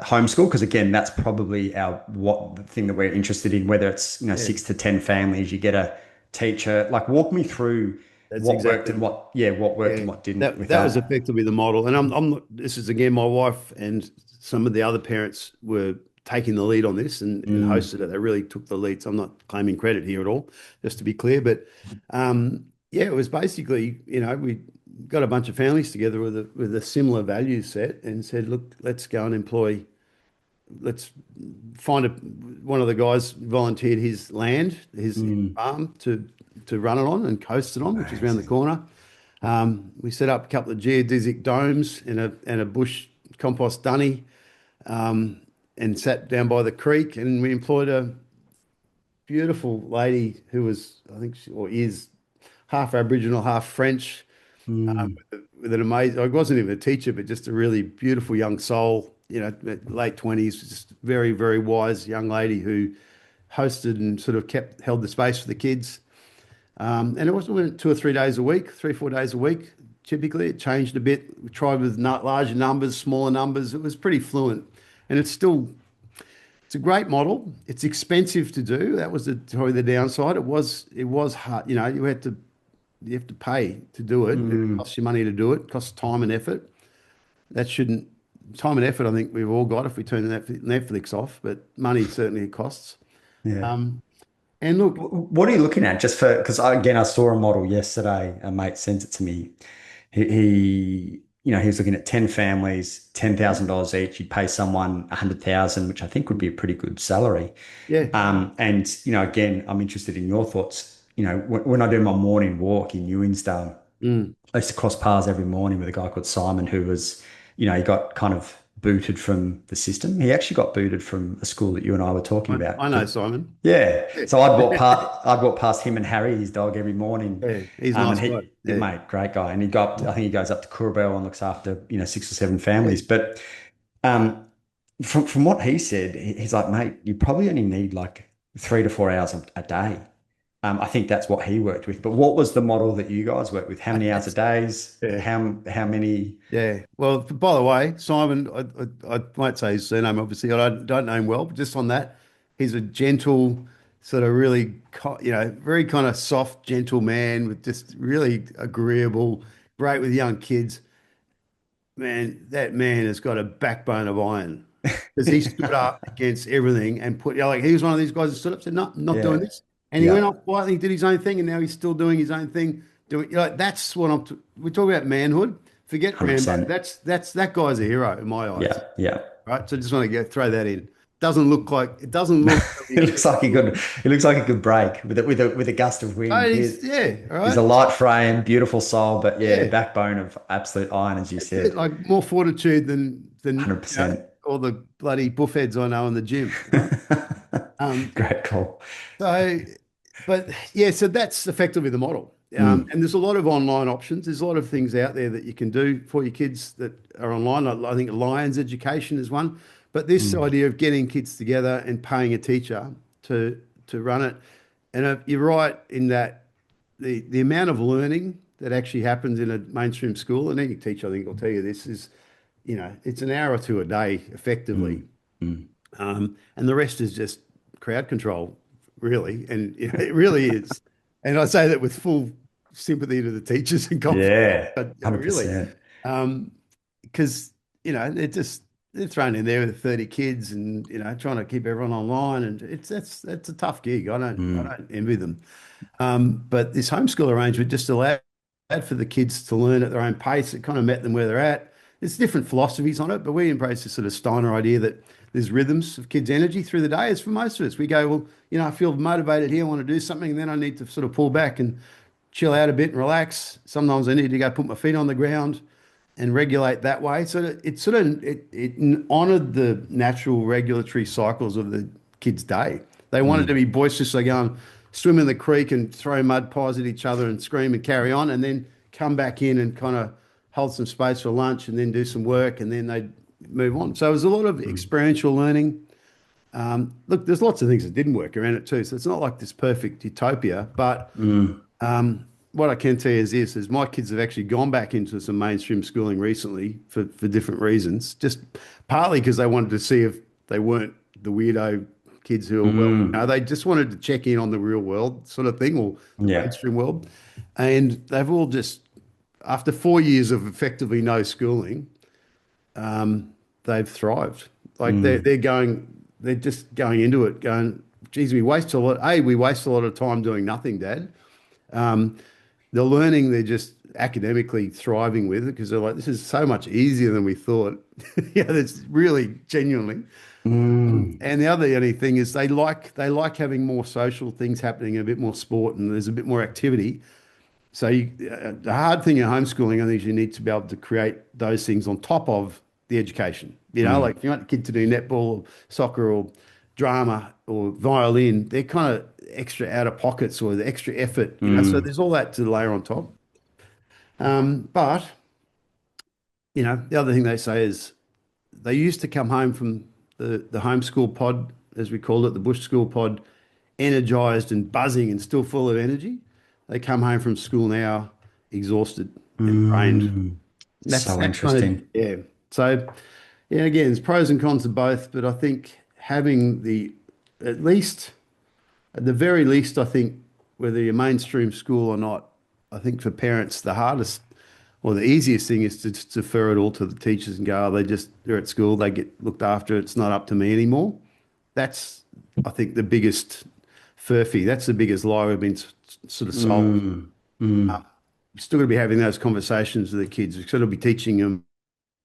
homeschool? Because again, that's probably the thing that we're interested in. Whether it's Yeah, 6 to 10 families, you get a teacher. Like, walk me through that's what worked exactly. and what worked Yeah, and what didn't that with that was that. effectively the model. And I'm not, this is again, my wife and some of the other parents were taking the lead on this and Mm, hosted it. They really took the lead. So I'm not claiming credit here at all, just to be clear. But yeah, it was basically, we got a bunch of families together with a similar value set and said, look, let's go and let's find one of the guys volunteered his land, his mm, farm to run it on and coast it on, which is around the amazing. corner. We set up a couple of geodesic domes and a bush compost dunny, and sat down by the creek. And we employed a beautiful lady who was, I think, or is half Aboriginal, half French, Mm, with an amazing. I wasn't even a teacher, but just a really beautiful young soul. Late 20s, just very, very wise young lady who hosted and sort of held the space for the kids. And it wasn't 2 or 3 days a week, 3, 4 days a week. Typically, it changed a bit. We tried with larger numbers, smaller numbers. It was pretty fluent, and it's a great model. It's expensive to do. That was probably the downside. It was hard. You have to pay to do it. It mm, costs you money to do it. It costs time and effort. That shouldn't Time and effort. I think we've all got if we turn Netflix off, but money certainly it costs. yeah. And look, What are you looking at? Just for because again, I saw a model yesterday. A mate sent it to me. He was looking at 10 families, $10,000 each. You'd pay someone 100,000, which I think would be a pretty good salary. yeah, And again, I'm interested in your thoughts. When I do my morning walk in Ewingsdale, mm, I used to cross paths every morning with a guy called Simon who was, he got kind of booted from the system. He actually got booted from a school that you and I were talking about. I know Simon. Yeah. Yeah, So I'd walk past him and Harry, his dog, every morning. yeah, he's a And nice bloke. Yeah, mate, great guy. And I think he goes up to Kurabel and looks after, 6 or 7 families. yeah. But um, from what he said, he's like, mate, you probably only need like 3 to 4 hours a day. I think that's what he worked with. But what was the model that you guys worked with? How many hours a That's days? yeah. How many? Yeah. Well, by the way, Simon, I won't say his surname, obviously. I don't know him well, but just on that, he's a gentle, sort of really, very kind of soft, gentle man with just really agreeable, great with young kids. Man, that man has got a backbone of iron because he stood up against everything and like he was one of these guys that stood up and said, no, I'm not doing Yeah. this. And he went Yeah. off quietly, did his own thing, and now he's still doing his own thing. That's what we talk about manhood. Forget Rambo. 100%. That guy's a hero in my eyes, Yeah. Yeah. right? So I just want to throw that in. It doesn't look It looks like a good it looks like a good break with a gust of wind. right. Yeah, all He's a right. light frame, beautiful soul, but yeah, Yeah, backbone of absolute iron, as you that's it. said. Like more fortitude than 100%. all the bloody buffheads I know in the gym, right? Um, Great call. So, but yeah, so that's effectively the model. Mm, And there's a lot of online options. There's a lot of things out there that you can do for your kids that are online. I think Lions Education is one. But this mm, idea of getting kids together and paying a teacher to run it, and you're right in that the amount of learning that actually happens in a mainstream school, and any teacher I think will tell you this is, it's an hour or two a day effectively, mm, mm. and the rest is just crowd control, really. And it really is. And I say that with full sympathy to the teachers and confidence, Yeah, but really, 100%. um, because they're thrown in there with 30 kids and trying to keep everyone online, and that's a tough gig. I Mm, don't envy them. But this homeschool arrangement just allowed for the kids to learn at their own pace. It kind of met them where they're at. There's different philosophies on it, but we embrace this sort of Steiner idea that there's rhythms of kids' energy through the day. As for most of us, we go, well, I feel motivated here, I want to do something, and then I need to sort of pull back and chill out a bit and relax. Sometimes I need to go put my feet on the ground and regulate that way. So it honored the natural regulatory cycles of the kids' day. They wanted to mm, be boisterous. They go and swim in the creek and throw mud pies at each other and scream and carry on, and then come back in and kind of hold some space for lunch and then do some work, and then they'd move on. So it was a lot of mm, experiential learning. Look, there's lots of things that didn't work around it too. So it's not like this perfect utopia, but mm. what I can tell you is this, is my kids have actually gone back into some mainstream schooling recently for different reasons, just partly because they wanted to see if they weren't the weirdo kids who are, well, Mm. they just wanted to check in on the real world sort of thing, or the Yeah. mainstream world. And they've all just, after 4 years of effectively no schooling, they've thrived. Like Mm. they're just going into it, going, geez, we waste a lot of time doing nothing, Dad. The learning they're just academically thriving with it because they're like, this is so much easier than we thought. Yeah, that's really genuinely. Mm. And the other thing is they like having more social things happening, a bit more sport, and there's a bit more activity. So the hard thing in homeschooling, I think, is you need to be able to create those things on top of the education. Mm. Like if you want a kid to do netball, or soccer, or drama, or violin, they're kind of extra out of pockets or the extra effort. So Mm. there's all that to layer on top. But the other thing they say is they used to come home from the homeschool pod, as we called it, the bush school pod, energized and buzzing and still full of energy. They come home from school now exhausted and drained. Mm. That's So that's kind of, interesting. yeah. So yeah, again, there's pros and cons of both, but I think having at least at the very least, I think whether you're mainstream school or not, I think for parents the hardest or the easiest thing is to just defer it all to the teachers and go, oh, they're at school, they get looked after, it's not up to me anymore. That's, I think, the biggest furphy. That's the biggest lie we've been sort of sold. Mm. Mm. We're still going to be having those conversations with the kids. We're still going to be teaching them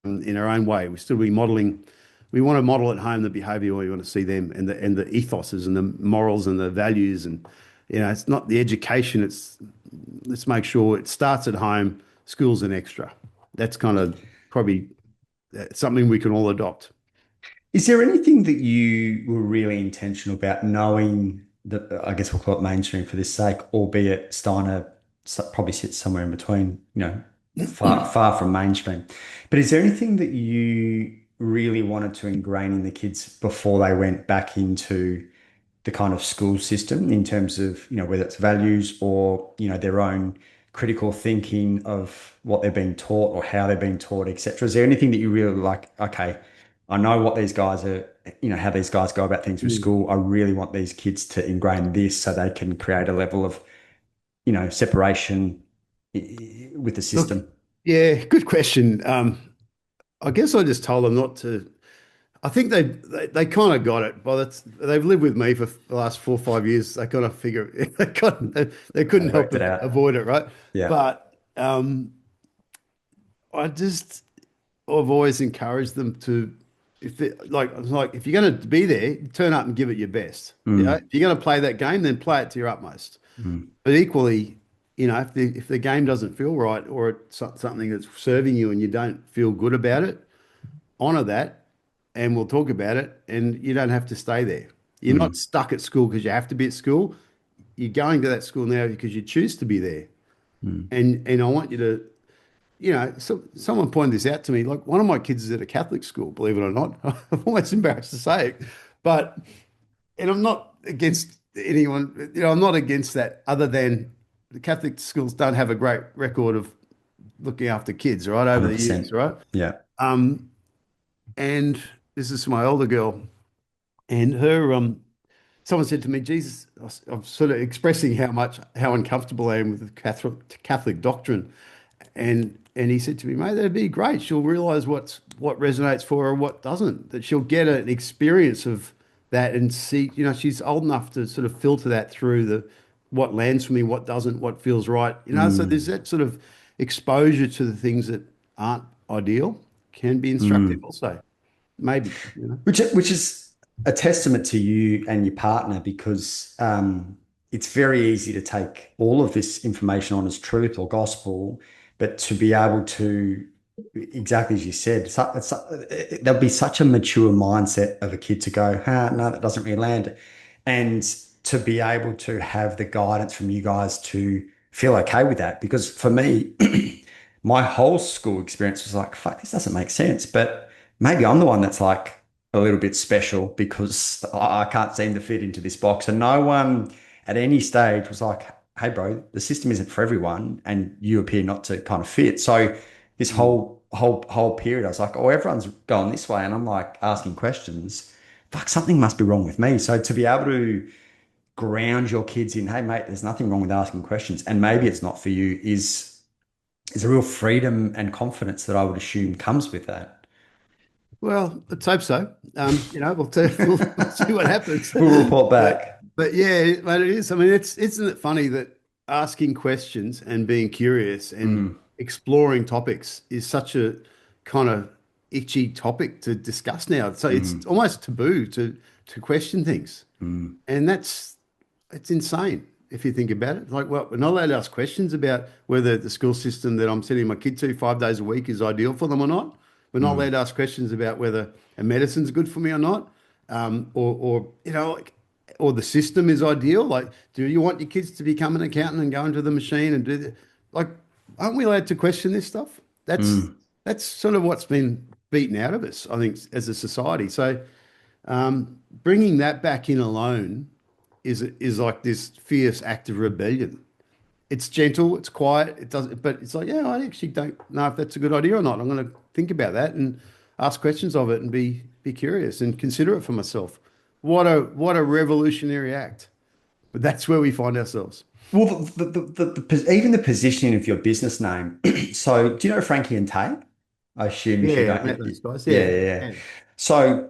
in our own way. We still be modeling. We want to model at home the behaviour we want to see them, and the ethoses and the morals and the values, and it's not the education. It's let's make sure it starts at home. School's an extra. That's kind of probably something we can all adopt. Is there anything that you were really intentional about knowing that, I guess we'll call it mainstream for this sake, albeit Steiner probably sits somewhere in between, far from mainstream. But is there anything that you really wanted to ingrain in the kids before they went back into the kind of school system in terms of, whether it's values or, their own critical thinking of what they're being taught or how they're being taught, etc.? Is there anything that you really like, okay, I know what these guys are, how these guys go about things with Mm. school. I really want these kids to ingrain this so they can create a level of, separation with the Look, system. yeah, good question. I guess I just told them not to. I think they kind of got it, but they've lived with me for the last 4 or 5 years. They kind of figure they couldn't They help worked it but out. avoid it, right? Yeah. But I just I've always encouraged them to, if they, like if you're going to be there, turn up and give it your best. Mm, If you're going to play that game, then play it to your utmost. mm, But equally, if the game doesn't feel right, or it's something that's serving you and you don't feel good about it, honor that, and we'll talk about it. And you don't have to stay there. You're not mm, stuck at school because you have to be at school. You're going to that school now because you choose to be there. mm. And I want you to, so someone pointed this out to me. Like, one of my kids is at a Catholic school, believe it or not. I'm almost embarrassed to say it, but and I'm not against anyone. I'm not against that. Other than the Catholic schools don't have a great record of looking after kids, right, over the years, 100%. right? Yeah. Um, and this is my older girl, and her someone said to me, Jesus, I'm sort of expressing how uncomfortable I am with the Catholic doctrine. And he said to me, mate, that'd be great. She'll realize what resonates for her, what doesn't, that she'll get an experience of that and see, she's old enough to sort of filter that through the what lands for me, what doesn't, what feels right. So there's Mm, that sort of exposure to the things that aren't ideal can be instructive mm. also. Maybe, Which is a testament to you and your partner because it's very easy to take all of this information on as truth or gospel, but to be able to, exactly as you said, there'll be such a mature mindset of a kid to go, no, that doesn't really land. And to be able to have the guidance from you guys to feel okay with that. Because for me, my whole school experience was like, fuck, this doesn't make sense. But maybe I'm the one that's like a little bit special because I can't seem to fit into this box. And no one at any stage was like, hey, bro, the system isn't for everyone, and you appear not to kind of fit. So this Mm. whole period, I was like, oh, everyone's going this way, and I'm like asking questions. Fuck, something must be wrong with me. So to be able to ground your kids in, hey, mate, there's nothing wrong with asking questions, and maybe it's not for you, is a real freedom and confidence that I would assume comes with that. Well, let's hope so. We'll see what happens. We'll report But back. but yeah, but it is. I mean, isn't it funny that asking questions and being curious and Mm, exploring topics is such a kind of itchy topic to discuss now. So it's mm, almost taboo to question things, mm, and it's insane if you think about it. Like, well, we're not allowed to ask questions about whether the school system that I'm sending my kid to 5 days a week is ideal for them or not. We're not allowed mm, to ask questions about whether a medicine's good for me or not, or or the system is ideal. Like, do you want your kids to become an accountant and go into the machine and do like, aren't we allowed to question this stuff? That's mm. that's sort of what's been beaten out of us, I think, as a society. So bringing that back in alone is like this fierce act of rebellion. It's gentle, it's quiet, it does, but it's like, yeah, I actually don't know if that's a good idea or not. I'm going to think about that and ask questions of it and be curious and consider it for myself. What a revolutionary act! But that's where we find ourselves. Well, even the positioning of your business name. So, do you know Frankie and Tay? I assume if you Yeah, I've don't, met those guys. yeah, Yeah, yeah, yeah. yeah. So,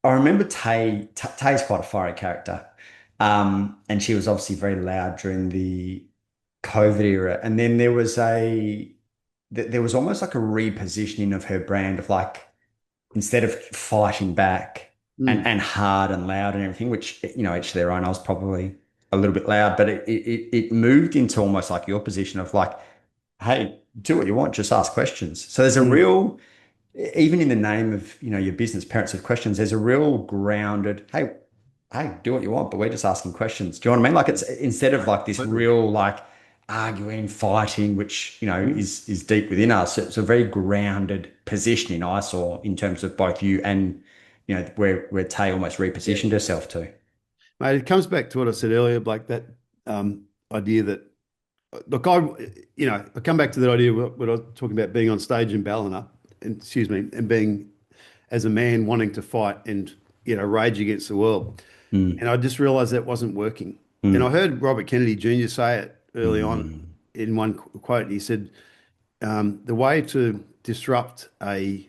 I remember Tay's quite a fiery character, and she was obviously very loud during the COVID era. And then there was almost like a repositioning of her brand of like instead of fighting back and Mm, hard and loud and everything, which each their own. I was probably a little bit loud, but it moved into almost like your position of like, hey, do what you want, just ask questions. So there's a mm. real, even in the name of your business, Parents with Questions, there's a real grounded, hey, do what you want, but we're just asking questions. Do you know what I mean? Like it's instead of like this Absolutely. real like arguing, fighting, which Mm. is deep within us. It's a very grounded positioning I saw in terms of both you and where Tay almost Yeah. repositioned herself to. Mate, it comes back to what I said earlier, like that idea that look, I come back to that idea when I was talking about being on stage in Ballina. excuse me, and being as a man wanting to fight and rage against the world. Mm, And I just realized that wasn't working. And I mm, heard Robert Kennedy Jr. say it early on mm, in one quote. He said, the way to disrupt a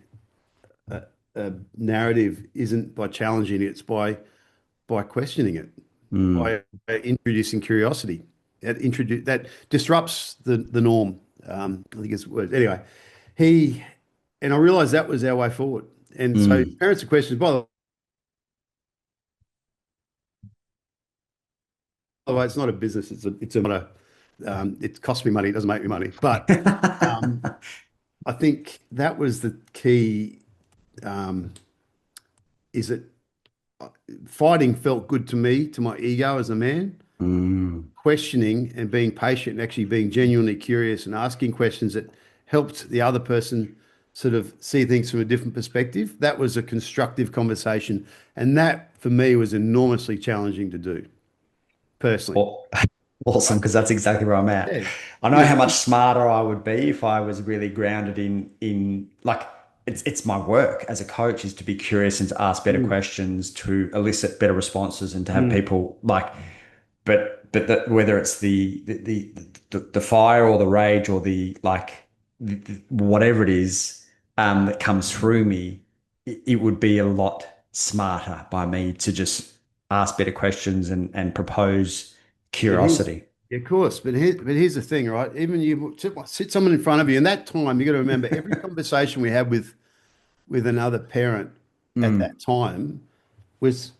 narrative isn't by challenging it, it's by questioning it, mm, by introducing curiosity. That disrupts the norm. I think it's words. Anyway, he and I realized that was our way forward. And so mm. parents are questions, by the way, it's not a business. It costs me money. It doesn't make me money. But um, I think that was the key. Um, is that fighting felt good to me, to my ego as a man. Mm, Questioning and being patient and actually being genuinely curious and asking questions that helped the other person sort of see things from a different perspective. That was a constructive conversation. And that for me was enormously challenging to do personally. Aw- awesome, Right? because that's exactly where I'm at. Yeah. I know Yeah. how much smarter I would be if I was really grounded in like it's my work as a coach is to be curious and to ask better Mm, questions, to elicit better responses, and to have mm. people like whether it's the fire or the rage or the like whatever it is that comes through me, it would be a lot smarter by me to just ask better questions and propose But here's, curiosity. yeah, of course, but here's the thing, right? Even you sit someone in front of you, and that time you got to remember every conversation we had with another parent at Mm, that time was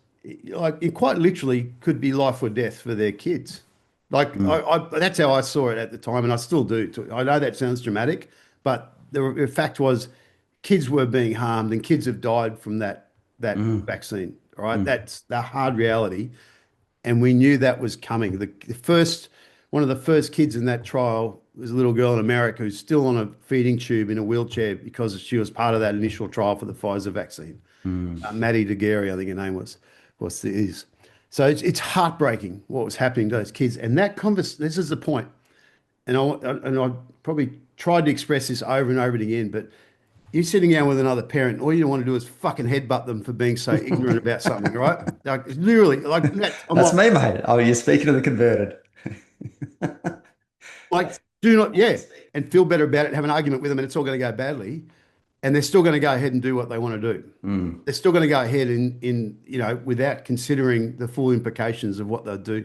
like it quite literally could be life or death for their kids. Like mm, that's how I saw it at the time, and I still do. I know that sounds dramatic, but the fact was, kids were being harmed, and kids have died from that mm, vaccine. All right, mm, that's the hard reality, and we knew that was coming. One of the first kids in that trial was a little girl in America who's still on a feeding tube in a wheelchair because she was part of that initial trial for the Pfizer vaccine. mm. Maddie DeGarry, I think her name was is. So it's heartbreaking what was happening to those kids. And that this is the point. And I probably tried to express this over and over again, but you're sitting down with another parent, all you want to do is fucking headbutt them for being so ignorant about something, right? Like literally, like that. I'm That's like, me, mate. Oh, you're speaking to the converted. like, do not, yeah, and feel better about it, have an argument with them, and it's all going to go badly. And they're still going to go ahead and do what they want to do. Mm, They're still going to go ahead without considering the full implications of what they'll do.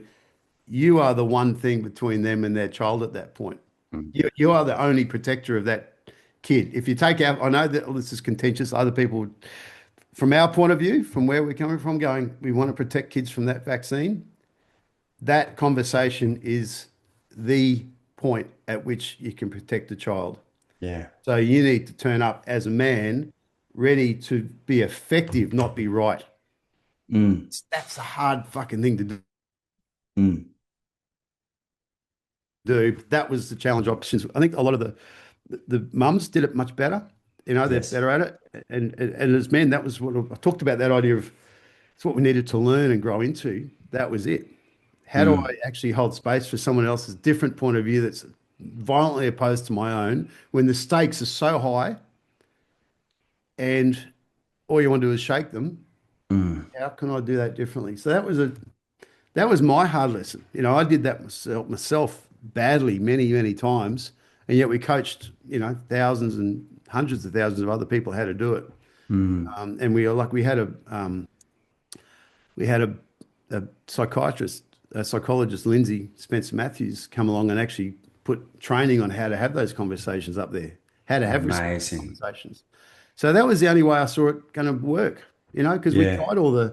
You are the one thing between them and their child at that point. mm. You are the only protector of that kid. If you take out, I know that this is contentious. Other people, from our point of view, from where we're coming from, going, we want to protect kids from that vaccine. That conversation is the point at which you can protect the child. Yeah. So you need to turn up as a man, ready to be effective, not be right. Mm, That's a hard fucking thing to mm. do. That was the challenge options. I think a lot of the mums did it much better. They're Yes. better at it. And as men, that was what I talked about, that idea of it's what we needed to learn and grow into. That was it. How do Mm, I actually hold space for someone else's different point of view that's violently opposed to my own when the stakes are so high and all you want to do is shake them? mm. How can I do that differently? So that was my hard lesson. I did that myself badly many times, and yet we coached thousands and hundreds of thousands of other people how to do it. Mm. And we had a psychiatrist, a psychologist, Lindsay Spencer Matthews, come along and actually put training on how to have those conversations up there, how to have respectful Amazing. conversations. So that was the only way I saw it going to work, because we Yeah. tried all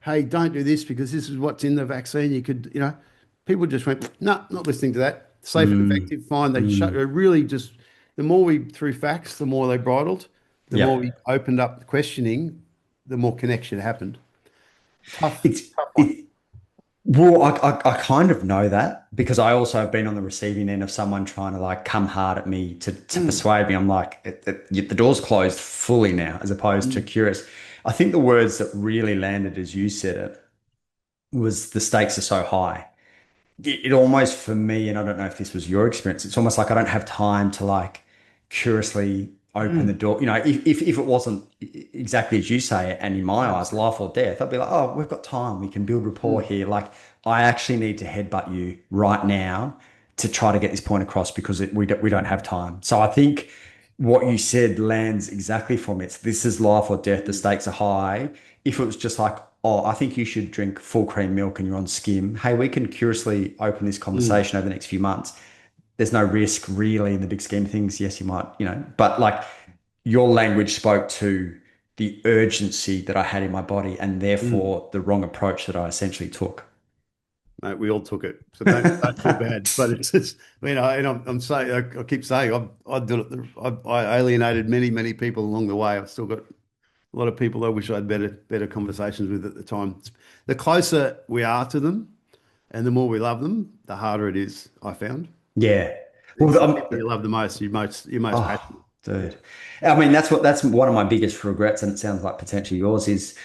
hey, don't do this because this is what's in the vaccine. People just went, no, not listening to that. Safe and Mm, effective, fine. They mm. really just, the more we threw facts, the more they bridled. The more we Yep. opened up questioning, the more connection happened. Tough, It's tough one. it. Well, I kind of know that because I also have been on the receiving end of someone trying to like come hard at me to Mm, persuade me. I'm like, the door's closed fully now, as opposed to mm, curious. I think the words that really landed as you said it was the stakes are so high. It almost for me, and I don't know if this was your experience, it's almost like I don't have time to like curiously open the Mm, door. If it wasn't exactly as you say it, and in my eyes, life or death, I'd be like, oh, we've got time. We can build rapport mm, here. Like, I actually need to headbutt you right now to try to get this point across because we don't have time. So I think what you said lands exactly for me. It's this is life or death. The mm, stakes are high. If it was just like, oh, I think you should drink full cream milk and you're on skim. Hey, we can curiously open this mm, conversation over the next few months. There's no risk really in the big scheme of things. Yes, you might, but like your language spoke to the urgency that I had in my body and mm. therefore the wrong approach that I essentially took. Mate, we all took it, so don't feel bad. But it's just, and I'm saying, I keep saying, I did it. I alienated many people along the way. I've still got a lot of people I wish I had better conversations with at the time. The closer we are to them, and the more we love them, the harder it is. I found Yeah. Well, it's the people you love the most. You're most oh, passionate. dude. I mean, that's one of my biggest regrets, and it sounds like potentially yours is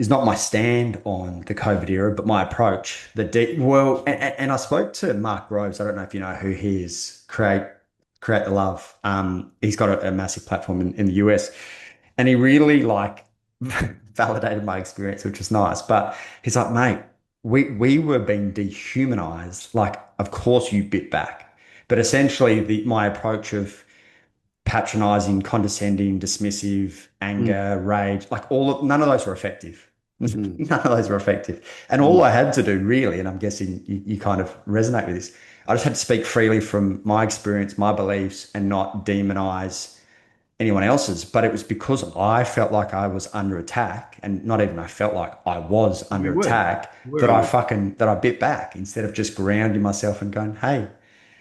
not my stand on the COVID era, but my approach. And I spoke to Mark Groves. I don't know if you know who he is. Create the Love. He's got a massive platform in the US, and he really like validated my experience, which was nice. But he's like, mate, we were being dehumanized. Like, of course you bit back, but essentially my approach of patronizing, condescending, dismissive, Mm, anger, rage, like none of those were effective. mm, None of those were effective. And all mm, I had to do really, and I'm guessing you kind of resonate with this, I just had to speak freely from my experience, my beliefs, and not demonize anyone else's. But it was because I felt like I was under attack, and not even I felt like I was we under were. attack, We're that I under, fucking that I bit back instead of just grounding myself and going, hey,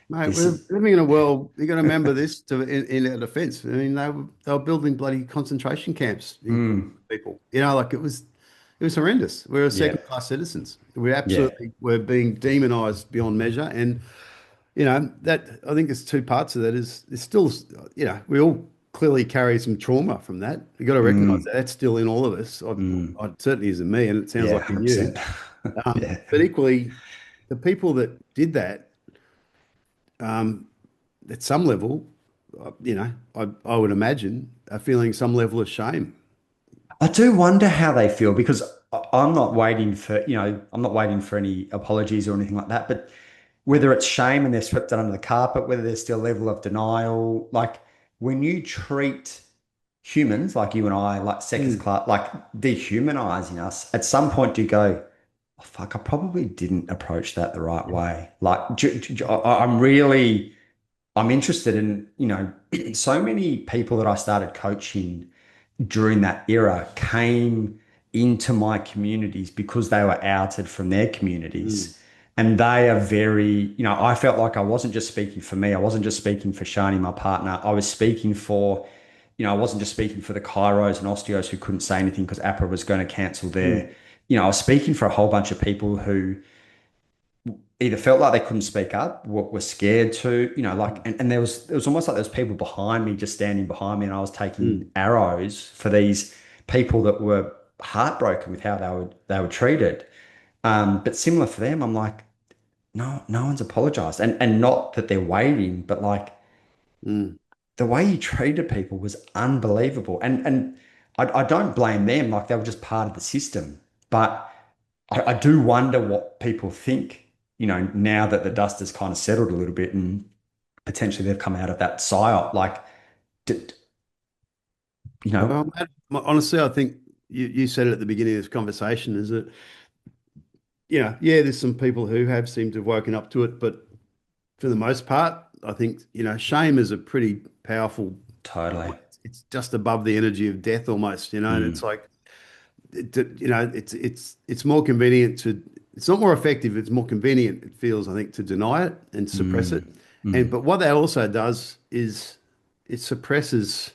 mate. this We're is living in a world. You got to remember this in our defence. I mean, they were building bloody concentration camps for mm, people. Like it was horrendous. We're yeah, second-class citizens. We yeah. absolutely were being demonized beyond measure. And that I think there's two parts of that. Is it's still, we all clearly carry some trauma from that. You got to recognize Mm, that that's still in all of us. mm. It certainly isn't me, and it sounds Yeah, like in you. 100%. Yeah. But equally, the people that did that, at some level, I would imagine are feeling some level of shame. I do wonder how they feel because I'm not waiting I'm not waiting for any apologies or anything like that. But whether it's shame and they're swept under the carpet, whether there's still a level of denial, like when you treat humans like you and I, like second Mm, class, like dehumanizing us, at some point do you go, oh, fuck, I probably didn't approach that the right way. Like, I'm interested in, so many people that I started coaching during that era came into my communities because they were outed from their mm, communities. And they are very, I felt like I wasn't just speaking for me. I wasn't just speaking for Shani, my partner. I was speaking for, I wasn't just speaking for the chiros and osteos who couldn't say anything because APRA was going to cancel mm, I was speaking for a whole bunch of people who either felt like they couldn't speak up, were scared to, like, and it was almost like there was people behind me, just standing behind me, and I was taking mm. arrows for these people that were heartbroken with how they were treated. But similar for them, I'm like, no one's apologized, and not that they're waiting, but like Mm. the way you treated people was unbelievable, and I don't blame them, like they were just part of the system, but. I do wonder what people think, now that the dust has kind of settled a little bit and potentially they've come out of that psyop. Like, d- you know, Well, honestly, I think you said it at the beginning of this conversation, is that, yeah, there's some people who have seemed to have woken up to it, but for the most part, I think, shame is a pretty powerful totally. point. It's just above the energy of death almost, and it's Mm, like, it's more convenient to, it's not more effective, it's more convenient, it feels, I think, to deny it and suppress it. mm, And mm, but what that also does is it suppresses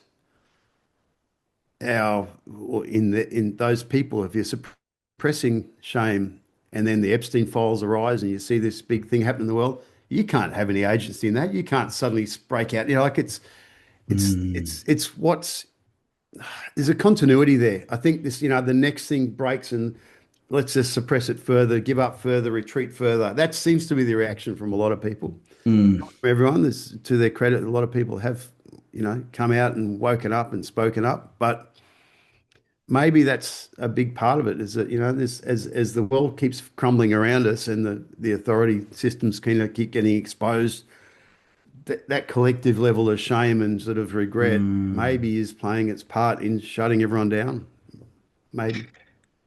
or in those people, if you're suppressing shame and then the Epstein files arise and you see this big thing happen in the world, you can't have any agency in that. You can't suddenly break out. Like it's mm, it's it's what's there's a continuity there. I think this, the next thing breaks and let's just suppress it further, give up further, retreat further. That seems to be the reaction from a lot of people. mm, From everyone, this, to their credit, a lot of people have, come out and woken up and spoken up. But maybe that's a big part of it is that, this as the world keeps crumbling around us and the authority systems kind of keep getting exposed, that collective level of shame and sort of regret Mm. maybe is playing its part in shutting everyone down. Maybe.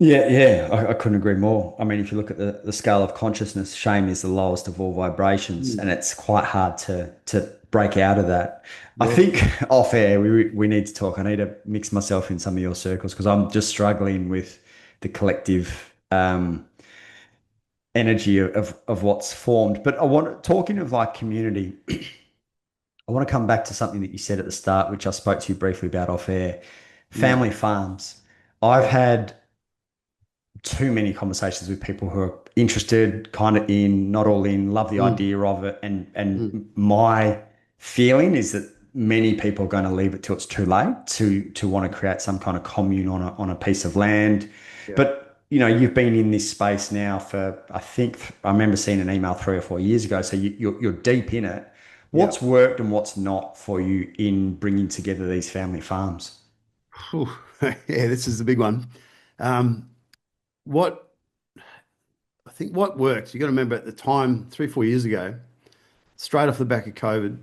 Yeah, yeah, I couldn't agree more. I mean, if you look at the scale of consciousness, shame is the lowest of all vibrations, Mm. and it's quite hard to break out of that. I Yeah. think off air, we need to talk. I need to mix myself in some of your circles because I'm just struggling with the collective energy of what's formed. But I want talking of like community, I want to come back to something that you said at the start, which I spoke to you briefly about off air. Mm. Family farms. I've Yeah. had too many conversations with people who are interested, kind of in, not all in, love the Mm. idea of it. And Mm. my feeling is that many people are going to leave it till it's too late to want to create some kind of commune on a piece of land. Yeah. But you've been in this space now for, I think, I remember seeing an email 3 or 4 years ago. So you're deep in it. Yeah. What's worked and what's not for you in bringing together these family farms? Whew. Yeah, this is the big one. Um, what I think what works, you got to remember at the time, 3, 4 years ago, straight off the back of COVID,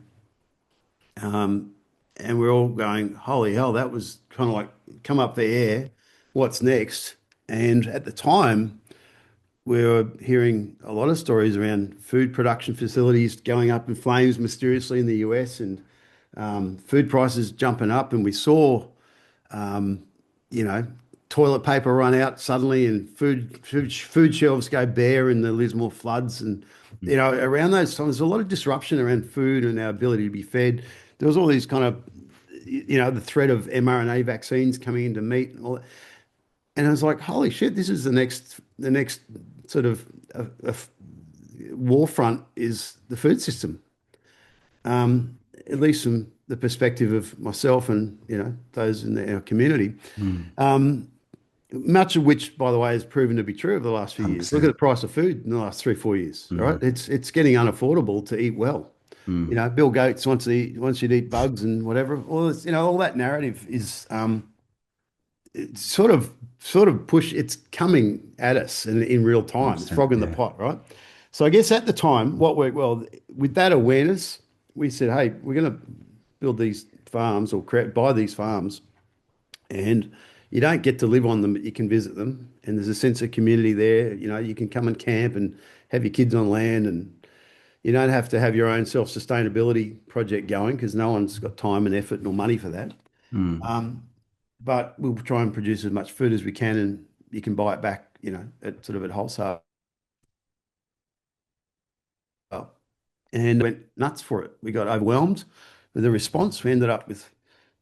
um, and we're all going, holy hell, that was kind of like come up for air. What's next? And at the time, we were hearing a lot of stories around food production facilities going up in flames mysteriously in the US and food prices jumping up. And we saw you know, toilet paper run out suddenly and food shelves go bare in the Lismore floods. And, around those times, there's a lot of disruption around food and our ability to be fed. There was all these kind of, the threat of mRNA vaccines coming into meat and all that. And I was like, holy shit, this is the next sort of war front is the food system. At least from the perspective of myself and, those in our community. Mm, Much of which, by the way, has proven to be true over the last few years. Look at the 100%. price of food in the last 3, 4 years, right? Mm, It's getting unaffordable to eat well. mm, Bill Gates wants you to eat bugs and whatever. All this, all that narrative is it's sort of push. It's coming at us in real time. It's 100%. frog in the Yeah. pot, right? So I guess at the time, what worked well with that awareness, we said, hey, we're going to build these farms or buy these farms and you don't get to live on them, but you can visit them. And there's a sense of community there. You can come and camp and have your kids on land, and you don't have to have your own self-sustainability project going because no one's got time and effort nor money for that. Mm, But we'll try and produce as much food as we can, and you can buy it back, at wholesale. And went nuts for it. We got overwhelmed with the response. We ended up with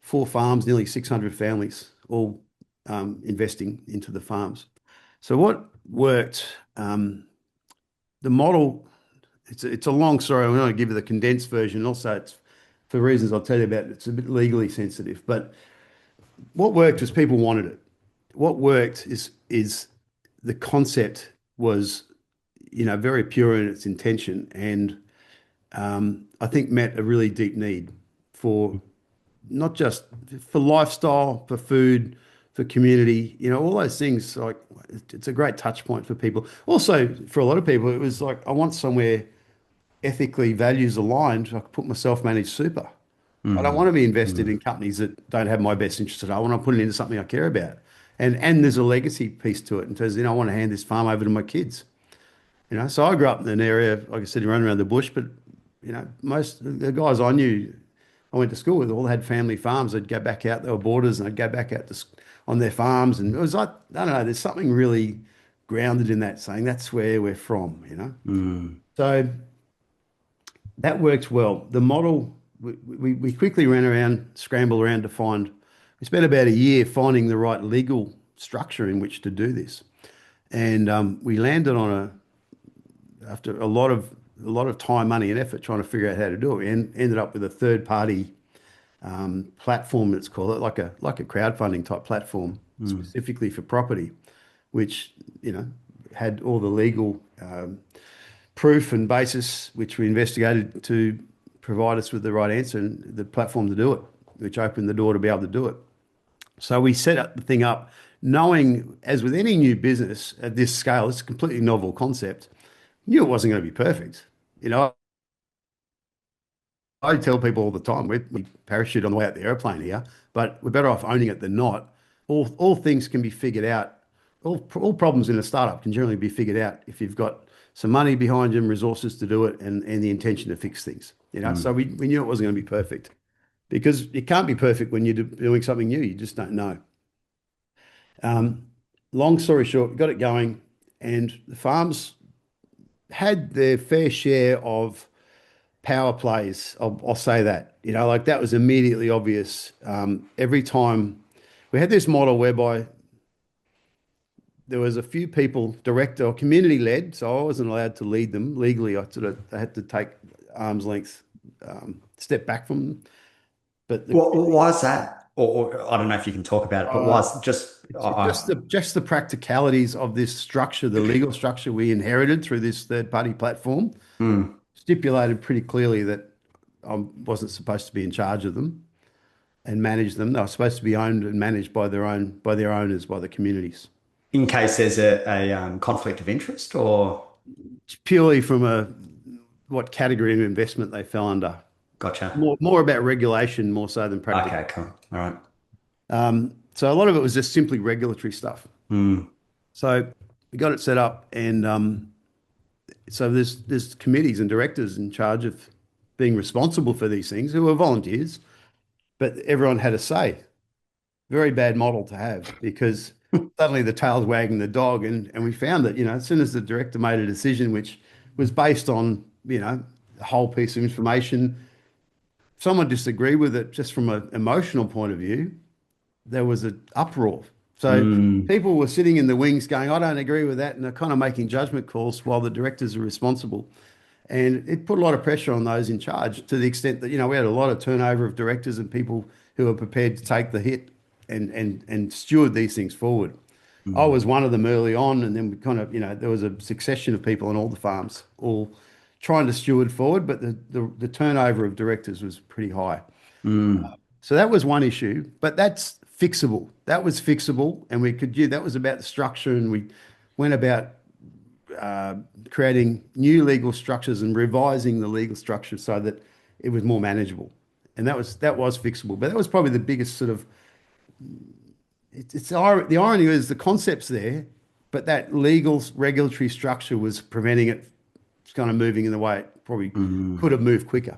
4 farms, nearly 600 families, all investing into the farms. So what worked? The model. It's a long story. I'm going to give you the condensed version. Also, it's for reasons I'll tell you about. It's a bit legally sensitive, but what worked was people wanted it. What worked is the concept was, very pure in its intention, and I think met a really deep need for not just for lifestyle, for food, for community, all those things. Like it's a great touch point for people. Also, for a lot of people, it was like I want somewhere ethically values aligned. I could put my self-managed super. I don't want mm, to be invested mm, in companies that don't have my best interest at all. I want to put it into something I care about. And there's a legacy piece to it in terms of, I want to hand this farm over to my kids. So I grew up in an area, like I said, you run around the bush, but most of the guys I knew, I went to school with, all had family farms. They'd go back out, they were boarders, and they'd go back out on their farms. And it was like, I don't know, there's something really grounded in that saying that's where we're from. mm, So that worked well. The model, we quickly ran around, scrambled around to find, we spent about a year finding the right legal structure in which to do this. And we landed on after a lot of time, money, and effort trying to figure out how to do it, and ended up with a third party platform, let's call it, like a crowdfunding type platform mm, specifically for property, which had all the legal proof and basis, which we investigated to provide us with the right answer and the platform to do it. which opened the door to be able to do it. So we set up the thing up knowing, as with any new business at this scale, it's a completely novel concept, knew it wasn't going to be perfect. You know, I tell people all the time, we parachute on the way out the airplane here, but we're better off owning it than not. All things can be figured out. All problems in a startup can generally be figured out if you've got some money behind you and resources to do it and the intention to fix things. You know, so we knew it wasn't going to be perfect because it can't be perfect when you're doing something new. You just don't know. Um, Long story short, we got it going, and the farms had their fair share of power plays. I'll say that. You know, like that was immediately obvious. Every time we had this model whereby there was a few people, direct or community led, so I wasn't allowed to lead them legally. I had to take arm's length step back from them. But Why is that? Or I don't know if you can talk about it, but why uh, is just it's just the practicalities of this structure, the legal structure we inherited through this third party platform, mm, stipulated pretty clearly that I wasn't supposed to be in charge of them and manage them. They were supposed to be owned and managed by their owners, by the communities. in case there's a conflict of interest or It's purely from a what category of investment they fell under. gotcha. More about regulation more so than practice. Okay, cool. All right. So a lot of it was just simply regulatory stuff. Mm, So we got it set up, and so there's committees and directors in charge of being responsible for these things who are volunteers, but everyone had a say. Very bad model to have because suddenly the tail's wagging the dog, and we found that as soon as the director made a decision which was based on a whole piece of information, someone disagreed with it just from an emotional point of view, there was an uproar. So mm, people were sitting in the wings going, I don't agree with that. And they're kind of making judgment calls while the directors are responsible. And it put a lot of pressure on those in charge to the extent that, we had a lot of turnover of directors and people who were prepared to take the hit and steward these things forward. I mm, was one of them early on, and then we kind of, there was a succession of people on all the farms, all trying to steward forward, but the turnover of directors was pretty high. mm, So that was one issue, but that's fixable. That was fixable, and we could do that was about the structure, and we went about creating new legal structures and revising the legal structure so that it was more manageable. And that was fixable. But that was probably the biggest sort of the irony is the concept's there, but that legal regulatory structure was preventing it kind of moving in the way it probably mm, could have moved quicker.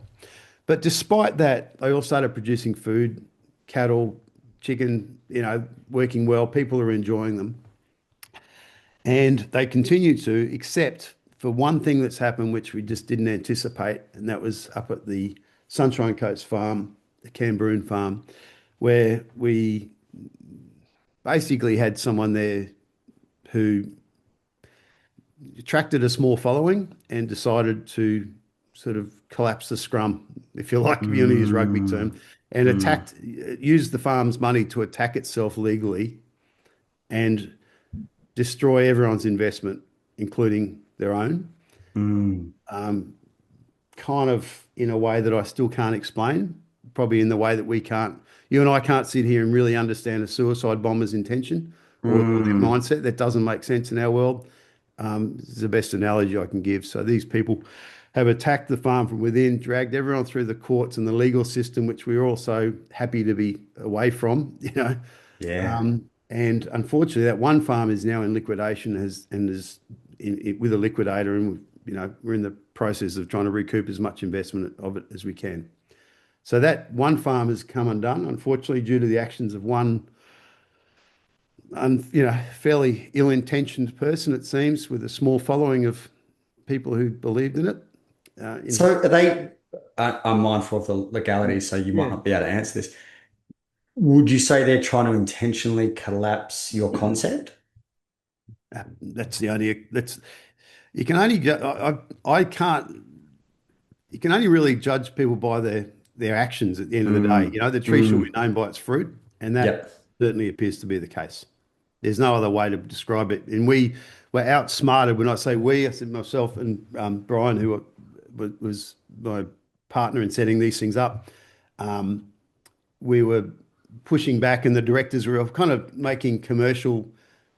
But despite that, they all started producing food, cattle, chicken, working well. People are enjoying them. And they continue to, except for one thing that's happened, which we just didn't anticipate. And that was up at the Sunshine Coast farm, the Camboon farm, where we basically had someone there who attracted a small following and decided to sort of collapse the scrum, if you like, if you want to use rugby mm, term, and mm, used the farm's money to attack itself legally and destroy everyone's investment, including their own, mm, kind of in a way that I still can't explain, probably in the way that you and I can't sit here and really understand a suicide bomber's intention or their mm, mindset. That doesn't make sense in our world. This is the best analogy I can give. So these people have attacked the farm from within, dragged everyone through the courts and the legal system, which we're all so happy to be away from, yeah. And unfortunately, that one farm is now in liquidation, with a liquidator, and we're in the process of trying to recoup as much investment of it as we can. So that one farm has come undone, unfortunately, due to the actions of one, fairly ill-intentioned person, it seems, with a small following of people who believed in it. So are they, I'm mindful of the legalities, so you might Yeah. not be able to answer this. Would you say they're trying to intentionally collapse your concept? That's the only. That's you can only. I can't. You can only really judge people by their actions at the end of the day. Mm, The tree shall be mm, known by its fruit, and that yep. certainly appears to be the case. There's no other way to describe it. And we were outsmarted. When I say we, I said myself and Brian, who was my partner in setting these things up. we were pushing back, and the directors were kind of making commercial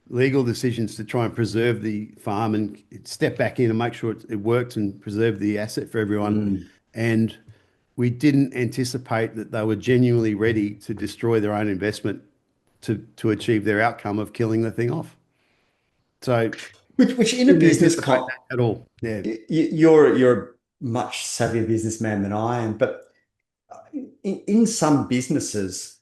legal decisions to try and preserve the farm and step back in and make sure it worked and preserve the asset for everyone. Mm. And we didn't anticipate that they were genuinely ready to destroy their own investment to achieve their outcome of killing the thing off. So Which in a didn't business anticipate that at all. Yeah. you're a much savvier businessman than I am, but in some businesses,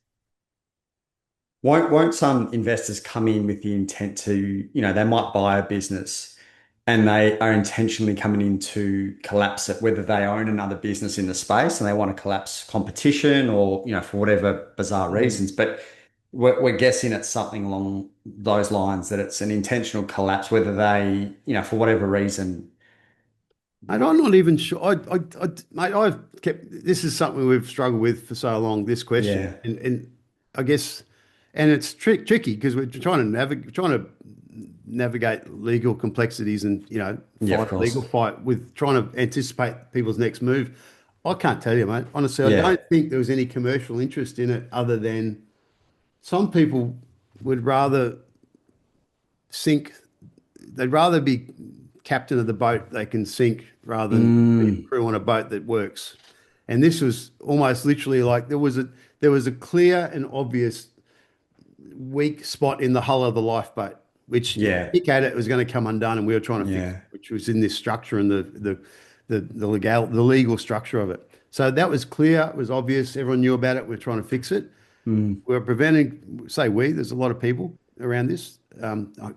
won't some investors come in with the intent to, they might buy a business and they are intentionally coming in to collapse it, whether they own another business in the space and they want to collapse competition or, for whatever bizarre reasons. But we're guessing it's something along those lines, that it's an intentional collapse, whether they, for whatever reason. And I'm not even sure. Mate, I've kept this is something we've struggled with for so long. This question, Yeah. and I guess, and it's tricky because we're trying to navigate legal complexities and Yeah, of fight a course. legal fight with trying to anticipate people's next move. I can't tell you, mate. Honestly, I Yeah. don't think there was any commercial interest in it other than some people would rather sink. They'd rather be captain of the boat they can sink rather than be a Mm, crew on a boat that works. And this was almost literally like there was a clear and obvious weak spot in the hull of the lifeboat, which if yeah. you kick at it, it was going to come undone, and we were trying to fix it, Yeah. which was in this structure and the legal structure of it. So that was clear, it was obvious, everyone knew about it. We're trying to fix it. Mm, We were preventing, say we, there's a lot of people around this,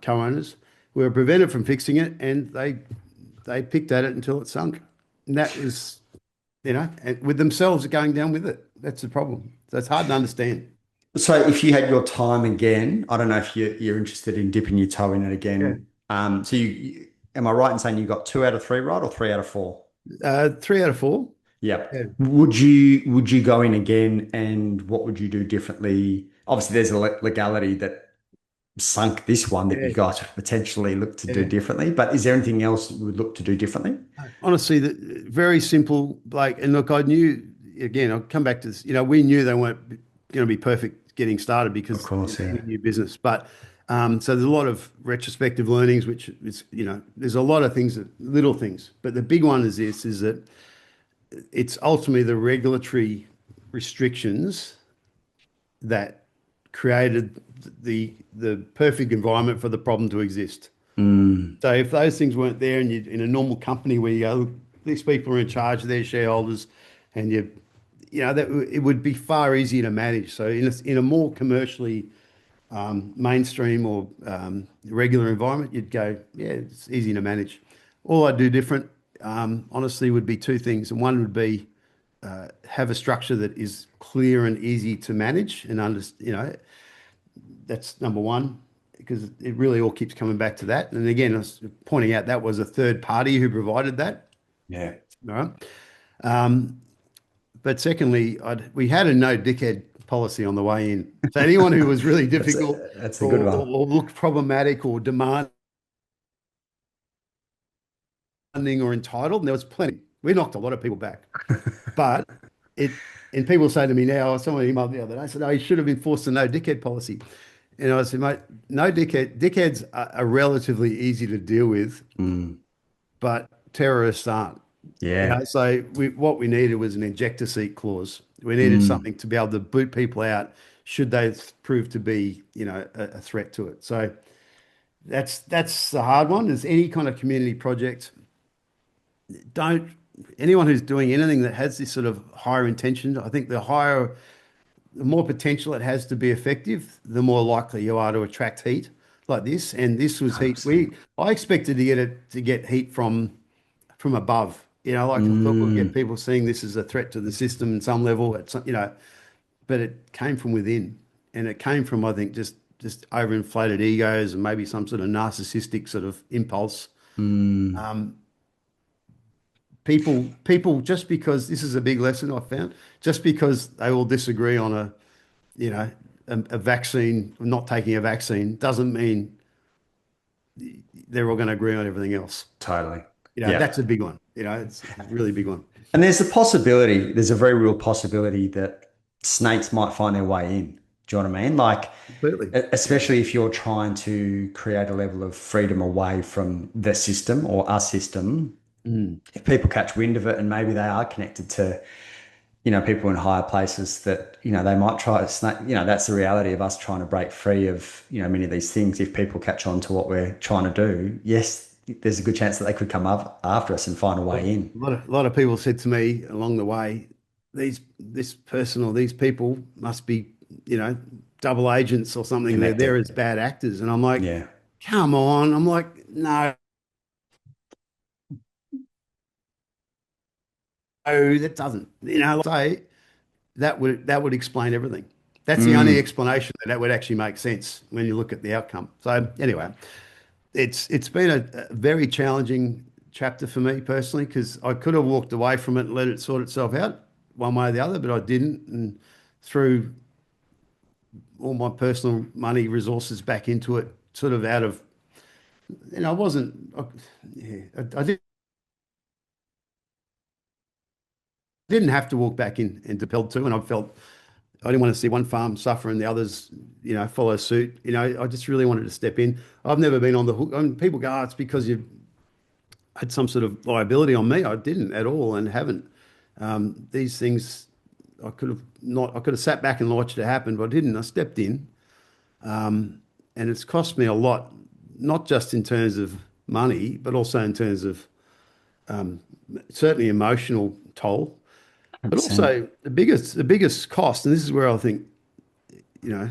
co-owners. We were prevented from fixing it, and they picked at it until it sunk. And that is, and with themselves going down with it. That's the problem. So it's hard to understand. So if you had your time again, I don't know if you're interested in dipping your toe in it Yeah. again. So am I right in saying you got 2 out of 3 right, or 3 out of 4? 3 out of 4. Yep. Yeah. Would you go in again, and what would you do differently? Obviously, there's a legality that sunk this one that you Yeah. guys would potentially look to do Yeah. differently. But is there anything else you would look to do differently? Honestly, very simple. Like, and look, I knew again. I'll come back to this. We knew they weren't going to be perfect getting started Of because course, any yeah. new business. But so there's a lot of retrospective learnings, which is there's a lot of things little things. But the big one is this: is that it's ultimately the regulatory restrictions that created the perfect environment for the problem to exist. Mm, So if those things weren't there, and you in a normal company where you go, "Look, these people are in charge of their shareholders," and that it would be far easier to manage. So in a more commercially mainstream or regular environment, you'd go, yeah, it's easy to manage. All I'd do different, honestly, would be two things, and one would be have a structure that is clear and easy to manage and that's number one, because it really all keeps coming back to that. And again, I was pointing out that was a third party who provided that. yeah. All right. But secondly, we had a no dickhead policy on the way in. So anyone who was really That's difficult that's a good or, one. or, or looked problematic or demanding or entitled, and there was plenty. We knocked a lot of people back. But it, and people say to me now, someone emailed the other day, I said, oh, you should have enforced the no dickhead policy. And I said, mate, no dickheads are relatively easy to deal with, Mm, but terrorists aren't. yeah. So what we needed was an ejector seat clause. We needed Mm, something to be able to boot people out should they prove to be, a threat to it. So that's the hard one. Is any kind of community project, don't anyone who's doing anything that has this sort of higher intention, I think the more potential it has to be effective, the more likely you are to attract heat like this. And this was heat. 100%. I expected to get heat from above. Like I thought we'd get Mm, people seeing this as a threat to the system in some level. But it came from within, and it came from, I think, just overinflated egos and maybe some sort of narcissistic sort of impulse. mm, People, just because this is a big lesson I found, just because they all disagree on a vaccine, not taking a vaccine, doesn't mean they're all going to agree on everything else. totally. Yeah. That's a big one. It's a really big one. And there's a possibility, there's a very real possibility that snakes might find their way in. Do you know what I mean? Like, Completely. Yeah. especially if you're trying to create a level of freedom away from the system or a system. Mm. If people catch wind of it and maybe they are connected to, people in higher places that, they might try to snake, that's the reality of us trying to break free of, many of these things. If people catch on to what we're trying to do, yes, there's a good chance that they could come up after us and find a A way in. lot of people said to me along the way, this person or these people must be, you know, double agents or something. They're there Connected. as bad actors. And I'm like, Yeah. come on. I'm like, no, that doesn't, say that would explain everything. That's the only Mm, explanation that would actually make sense when you look at the outcome. So anyway, it's been a very challenging chapter for me personally because I could have walked away from it and let it sort itself out one way or the other, but I didn't, and threw all my personal money resources back into it, sort of out of, I wasn't, yeah, I didn't have to walk back in and compelled to, and I felt I didn't want to see one farm suffer and the others, follow suit. I just really wanted to step in. I've never been on the hook. I mean, people go, oh, it's because you had some sort of liability on me. I didn't at all and haven't. These things, I could have sat back and watched it happen, but I didn't. I stepped in, and it's cost me a lot, not just in terms of money, but also in terms of certainly emotional toll, but 100%. also the biggest cost. And this is where I think, you know,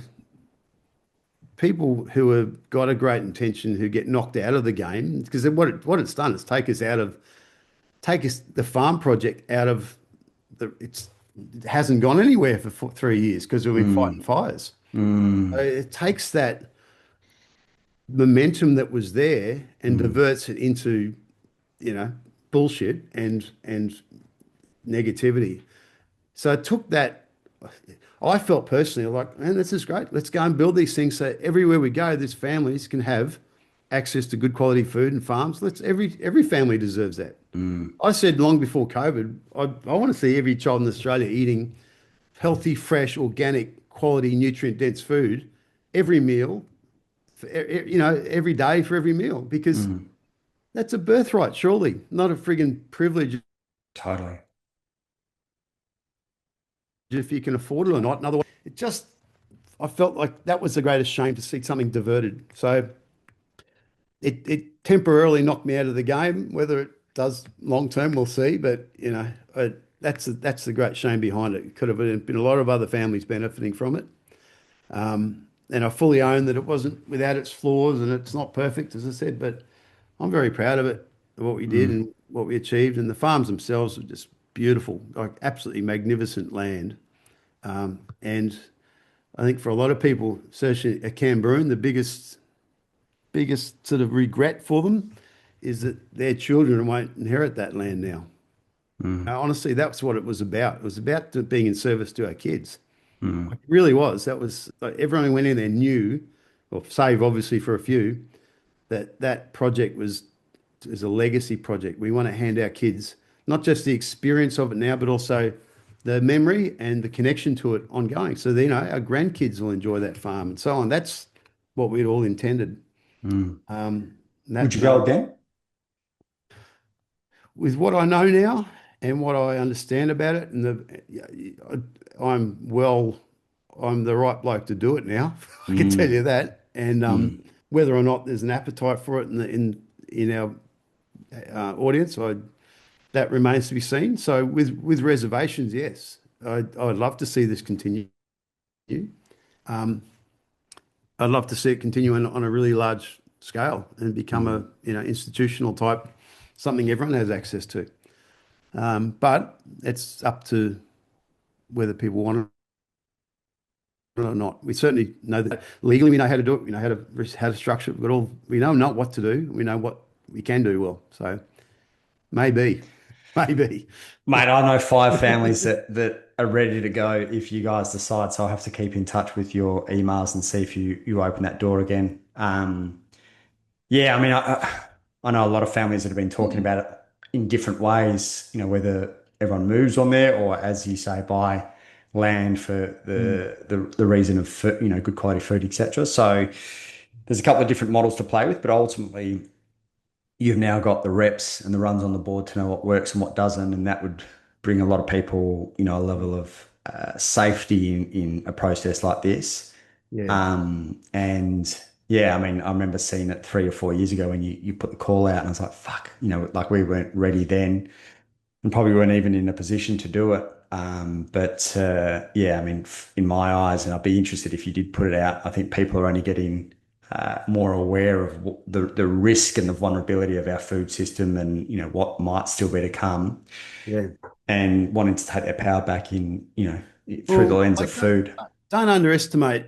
people who have got a great intention who get knocked out of the game because what it's done is take us the farm project out of it hasn't gone anywhere for 3 years because we've been fighting Mm, fires. mm, It takes that momentum that was there and mm, diverts it into, bullshit and negativity. So it took that. I felt personally like, man, this is great. Let's go and build these things so everywhere we go, these families can have access to good quality food and farms. Every family deserves that. mm, I said long before COVID, I want to see every child in Australia eating healthy, fresh, organic, quality, nutrient dense food every meal, every day for every meal, because mm. that's a birthright, surely, not a frigging privilege Totally. if you can afford it or not. In other words, I felt like that was the greatest shame to see something diverted. So it temporarily knocked me out of the game. Whether it does long term, we'll see. But that's the great shame behind it. It could have been a lot of other families benefiting from it. And I fully own that it wasn't without its flaws and it's not perfect, as I said. But I'm very proud of it, of what we did Mm, and what we achieved. And the farms themselves are just beautiful, like absolutely magnificent land. And I think for a lot of people, especially at Canberra, the biggest sort of regret for them is that their children won't inherit that land now. mm, Honestly, that's what it was about. It was about being in service to our kids. mm, It really was. That was like everyone who went in there knew, or save obviously for a few, that that project is a legacy project. We want to hand our kids not just the experience of it now, but also the memory and the connection to it ongoing. So, our grandkids will enjoy that farm and so on. That's what we'd all intended. mm. Would That you go again? with what I know now and what I understand about it, and I'm well, I'm the right bloke to do it now. I can tell Mm, you that. And mm, whether or not there's an appetite for it in our audience, that remains to be seen. So with reservations, yes, I'd love to see this continue. I'd love to see it continue on a really large scale and become a mm, institutional type, something everyone has access to. But it's up to whether people want it or not. We certainly know that legally we know how to do it. We know how to structure it. We know not what to do. We know what we can do well. So maybe, maybe. Mate, I know 5 families that are ready to go if you guys decide. So I'll have to keep in touch with your emails and see if you open that door again. Yeah, I mean, I know a lot of families that have been talking about it in different ways. Whether everyone moves on there or, as you say, buy. land for Mm. the reason of food, good quality food, etc. So there's a couple of different models to play with, but ultimately you've now got the reps and the runs on the board to know what works and what doesn't, and that would bring a lot of people, a level of safety in a process like this. Yeah. And yeah, I mean, I remember seeing it 3 or 4 years ago when you put the call out, and I was like, fuck, like we weren't ready then, and probably weren't even in a position to do it. But yeah, I mean, in my eyes, and I'd be interested if you did put it out. I think people are only getting more aware of the risk and the vulnerability of our food system, and what might still be to come, Yeah. and wanting to take their power back in, through the Well, lens of like food. don't underestimate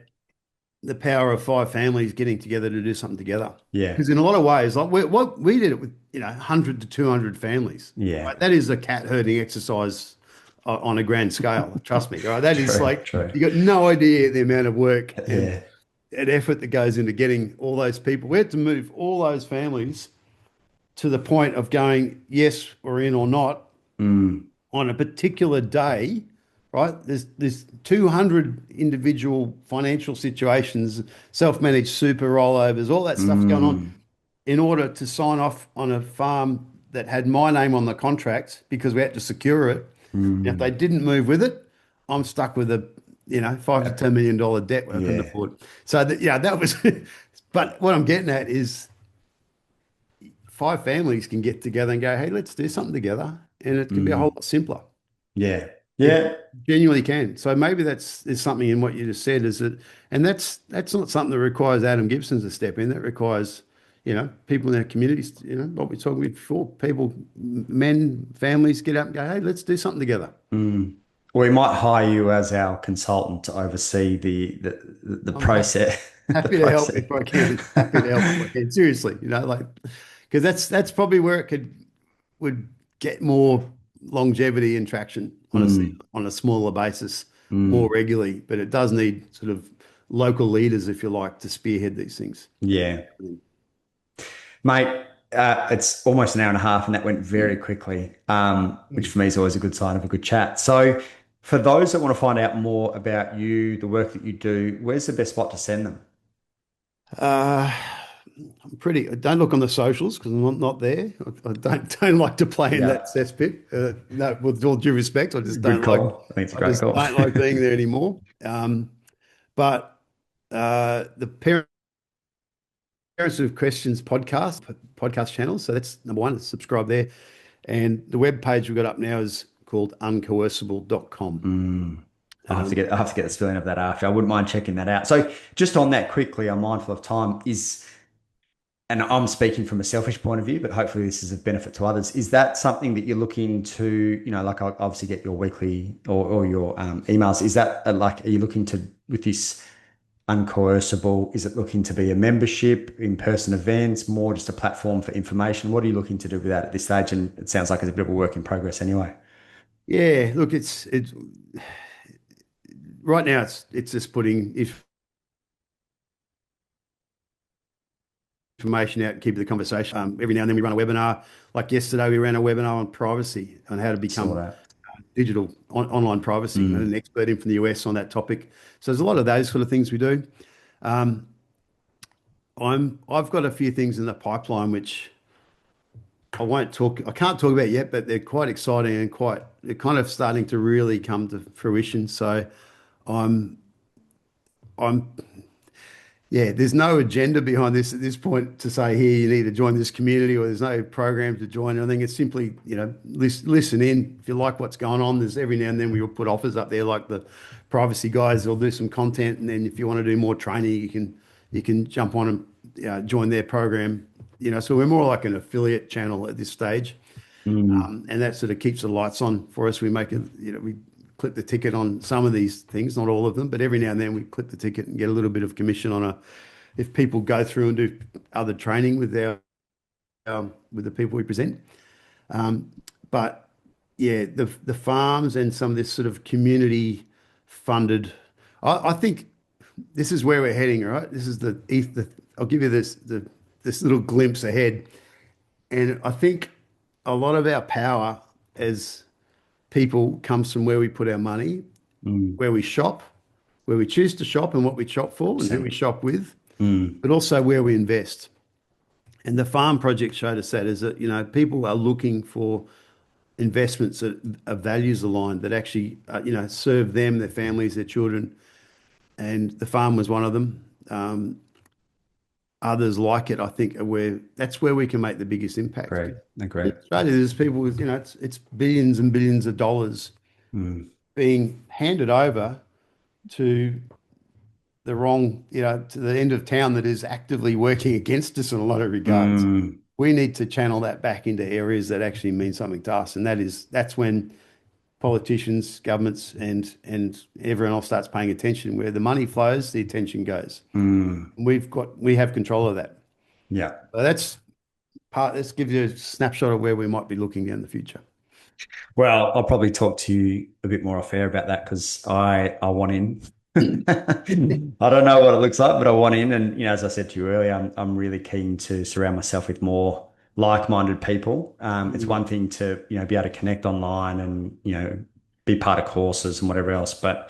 the power of five families getting together to do something together. Yeah, Because in a lot of ways, like what we did it with, 100 to 200 families. yeah, Right? That is a cat herding exercise on a grand scale. Trust me. Right? That is true, like true. you got no idea the amount of work Yeah, and effort that goes into getting all those people. We had to move all those families to the point of going, yes, we're in or not mm, on a particular day, right? There's 200 individual financial situations, self-managed super rollovers, all that stuff's going on mm, in order to sign off on a farm that had my name on the contract because we had to secure it. And if they mm. didn't move with it, I'm stuck with a, $5 to $10 million debt I couldn't Yeah, afford. So that, yeah, that was, but what I'm getting at is five families can get together and go, hey, let's do something together. And it can be a whole mm, lot simpler. yeah, It yeah. genuinely can. So maybe that's is something in what you just said is that, and that's not something that requires Adam Gibson to step in. That requires, people in our communities, what we are talking about before, people, men, families get up and go, hey, let's do something together. Mm. We might hire you as our consultant to oversee the I'm process. The happy to help process. if I can. Happy to help if I can. Seriously, like, because that's probably where it would get more longevity and traction Mm, on a smaller basis more mm. regularly. But it does need sort of local leaders, if you like, to spearhead these things. Yeah, mate. It's almost an hour and a half, and that went very quickly, which Mm. for me is always a good sign of a good chat. So, for those that want to find out more about you, the work that you do, where's the best spot to send them? Uh, don't look on the socials because I'm not there. I don't like to play in Yeah, that cesspit. No, with all due respect, I just good don't like. call. I think it's a I great just call. don't like being there anymore. But the Parents with Questions podcast channel. So that's number one. Subscribe there, and the web page we've got up now is called uncoercible.com. Mm. Um, I have to get the spelling of that after. I wouldn't mind checking that out. So just on that quickly, I'm mindful of time, and I'm speaking from a selfish point of view, but hopefully this is of benefit to others. Is that something that you're looking to, like I obviously get your weekly or your emails. Is that like, are you looking to, with this uncoercible, is it looking to be a membership, in-person events, more just a platform for information? What are you looking to do with that at this stage? And it sounds like it's a bit of a work in progress anyway. yeah, look, it's right now it's just putting information out and keep the conversation. Every now and then we run a webinar. Like yesterday, we ran a webinar on privacy, on how to Saw become that. digital online privacy. And Mm, an expert in from the US on that topic. So there's a lot of those sort of things we do. Um, I've got a few things in the pipeline which I can't talk about yet, but they're quite exciting and they're kind of starting to really come to fruition. So I'm I'm yeah, there's no agenda behind this at this point to say here you need to join this community or there's no program to join. I think it's simply, listen in. If you like what's going on, there's every now and then we will put offers up there like the privacy guys will do some content. And then if you want to do more training, you can jump on and join their program. So we're more like an affiliate channel at this stage. mm, And that sort of keeps the lights on for us. We make it, we clip the ticket on some of these things, not all of them, but every now and then we clip the ticket and get a little bit of commission if people go through and do other training with the people we present. Um, but yeah, the farms and some of this sort of community funded, I think this is where we're heading, all right? This is I'll give you this little glimpse ahead. And I think a lot of our power as people comes from where we put our money. Mm. where we shop, where we choose to shop and what we shop for and who we 100%. shop with, Mm. but also where we invest. And the farm project showed us that is that, people are looking for investments that are values aligned that actually, serve them, their families, their children. And the farm was one of them. Others like it, I think, are where that's where we can make the biggest impact. Agreed. In Agreed. Australia, there's people with, it's billions and billions of dollars Mm. being handed over to the wrong, to the end of town that is actively working against us in a lot of regards. Mm. We need to channel that back into areas that actually mean something to us, and that's when politicians, governments, and everyone else starts paying attention. Where the money flows, the attention goes. Mm. We have control of that. Yeah. So that's part. Let's give you a snapshot of where we might be looking in the future. Well, I'll probably talk to you a bit more off air about that because I want in. I don't know what it looks like, but I want in. And as I said to you earlier, I'm really keen to surround myself with more like-minded people. It's Mm, one thing to be able to connect online and be part of courses and whatever else, but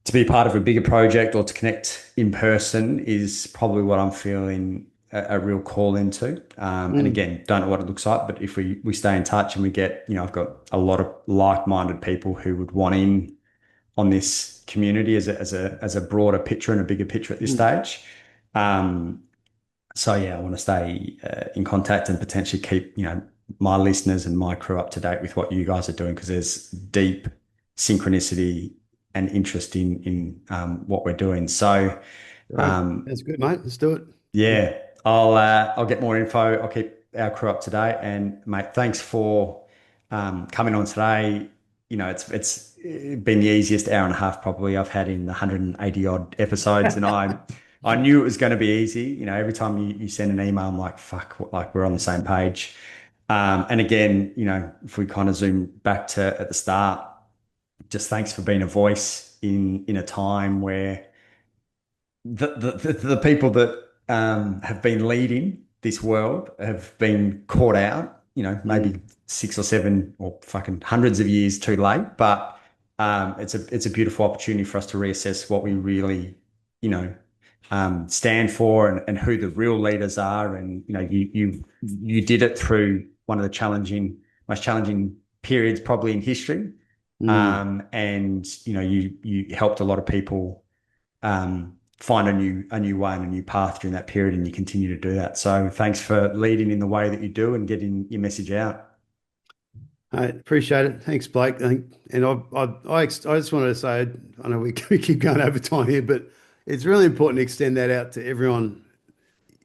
to be part of a bigger project or to connect in person is probably what I'm feeling a real call into. And mm, again, don't know what it looks like, but if we stay in touch and we get, I've got a lot of like-minded people who would want in on this community as a broader picture and a bigger picture at this mm, stage. Um, so yeah, I want to stay in contact and potentially keep, my listeners and my crew up to date with what you guys are doing because there's deep synchronicity and interest in what we're doing. So right. um, That's good, mate. Let's do it. yeah, I'll get more info. I'll keep our crew up to date. And mate, thanks for coming on today. It's been the easiest hour and a half probably I've had in the 180 odd episodes, and I knew it was going to be easy. Every time you send an email, I'm like, fuck, like we're on the same page. And again, if we kind of zoom back to at the start, just thanks for being a voice in a time where the people that have been leading this world have been caught out, maybe Mm, 6 or 7 or fucking hundreds of years too late. But it's a beautiful opportunity for us to reassess what we really, you know, stand for and who the real leaders are. And you did it through one of the most challenging periods probably in history. mm. And you helped a lot of people find a new way and a new path during that period, and you continue to do that. So thanks for leading in the way that you do and getting your message out. I appreciate it. Thanks, Blake. I think, and I just wanted to say, I know we keep going over time here, but it's really important to extend that out to everyone.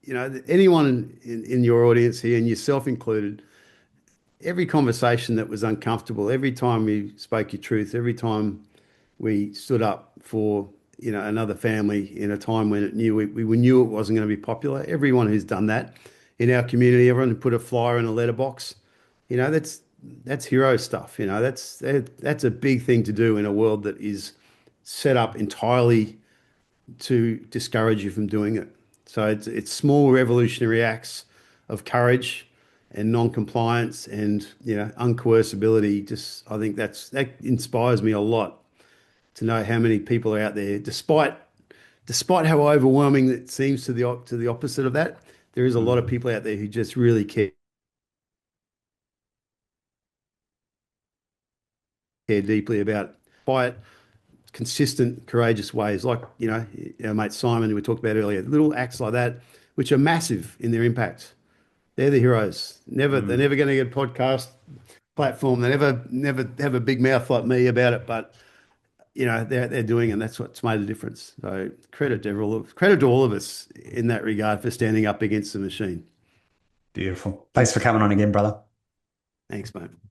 Anyone in your audience here, and yourself included. Every conversation that was uncomfortable, every time we spoke your truth, every time we stood up for another family in a time when we knew it wasn't going to be popular. Everyone who's done that in our community, everyone who put a flyer in a letterbox, that's hero stuff. That's a big thing to do in a world that is set up entirely to discourage you from doing it. So it's small revolutionary acts of courage and non-compliance and uncoercibility. Just I think that inspires me a lot to know how many people are out there, despite how overwhelming it seems to the opposite of that. There is a lot of Mm, people out there who just really care deeply about quiet, consistent, courageous ways, like our mate Simon, who we talked about earlier. Little acts like that, which are massive in their impact. They're the heroes. They're mm. never going to get a podcast platform. They never have a big mouth like me about it, but they're doing it, and that's what's made a difference. So credit to all of us in that regard for standing up against the machine. Beautiful. Thanks for coming on again, brother. Thanks, mate.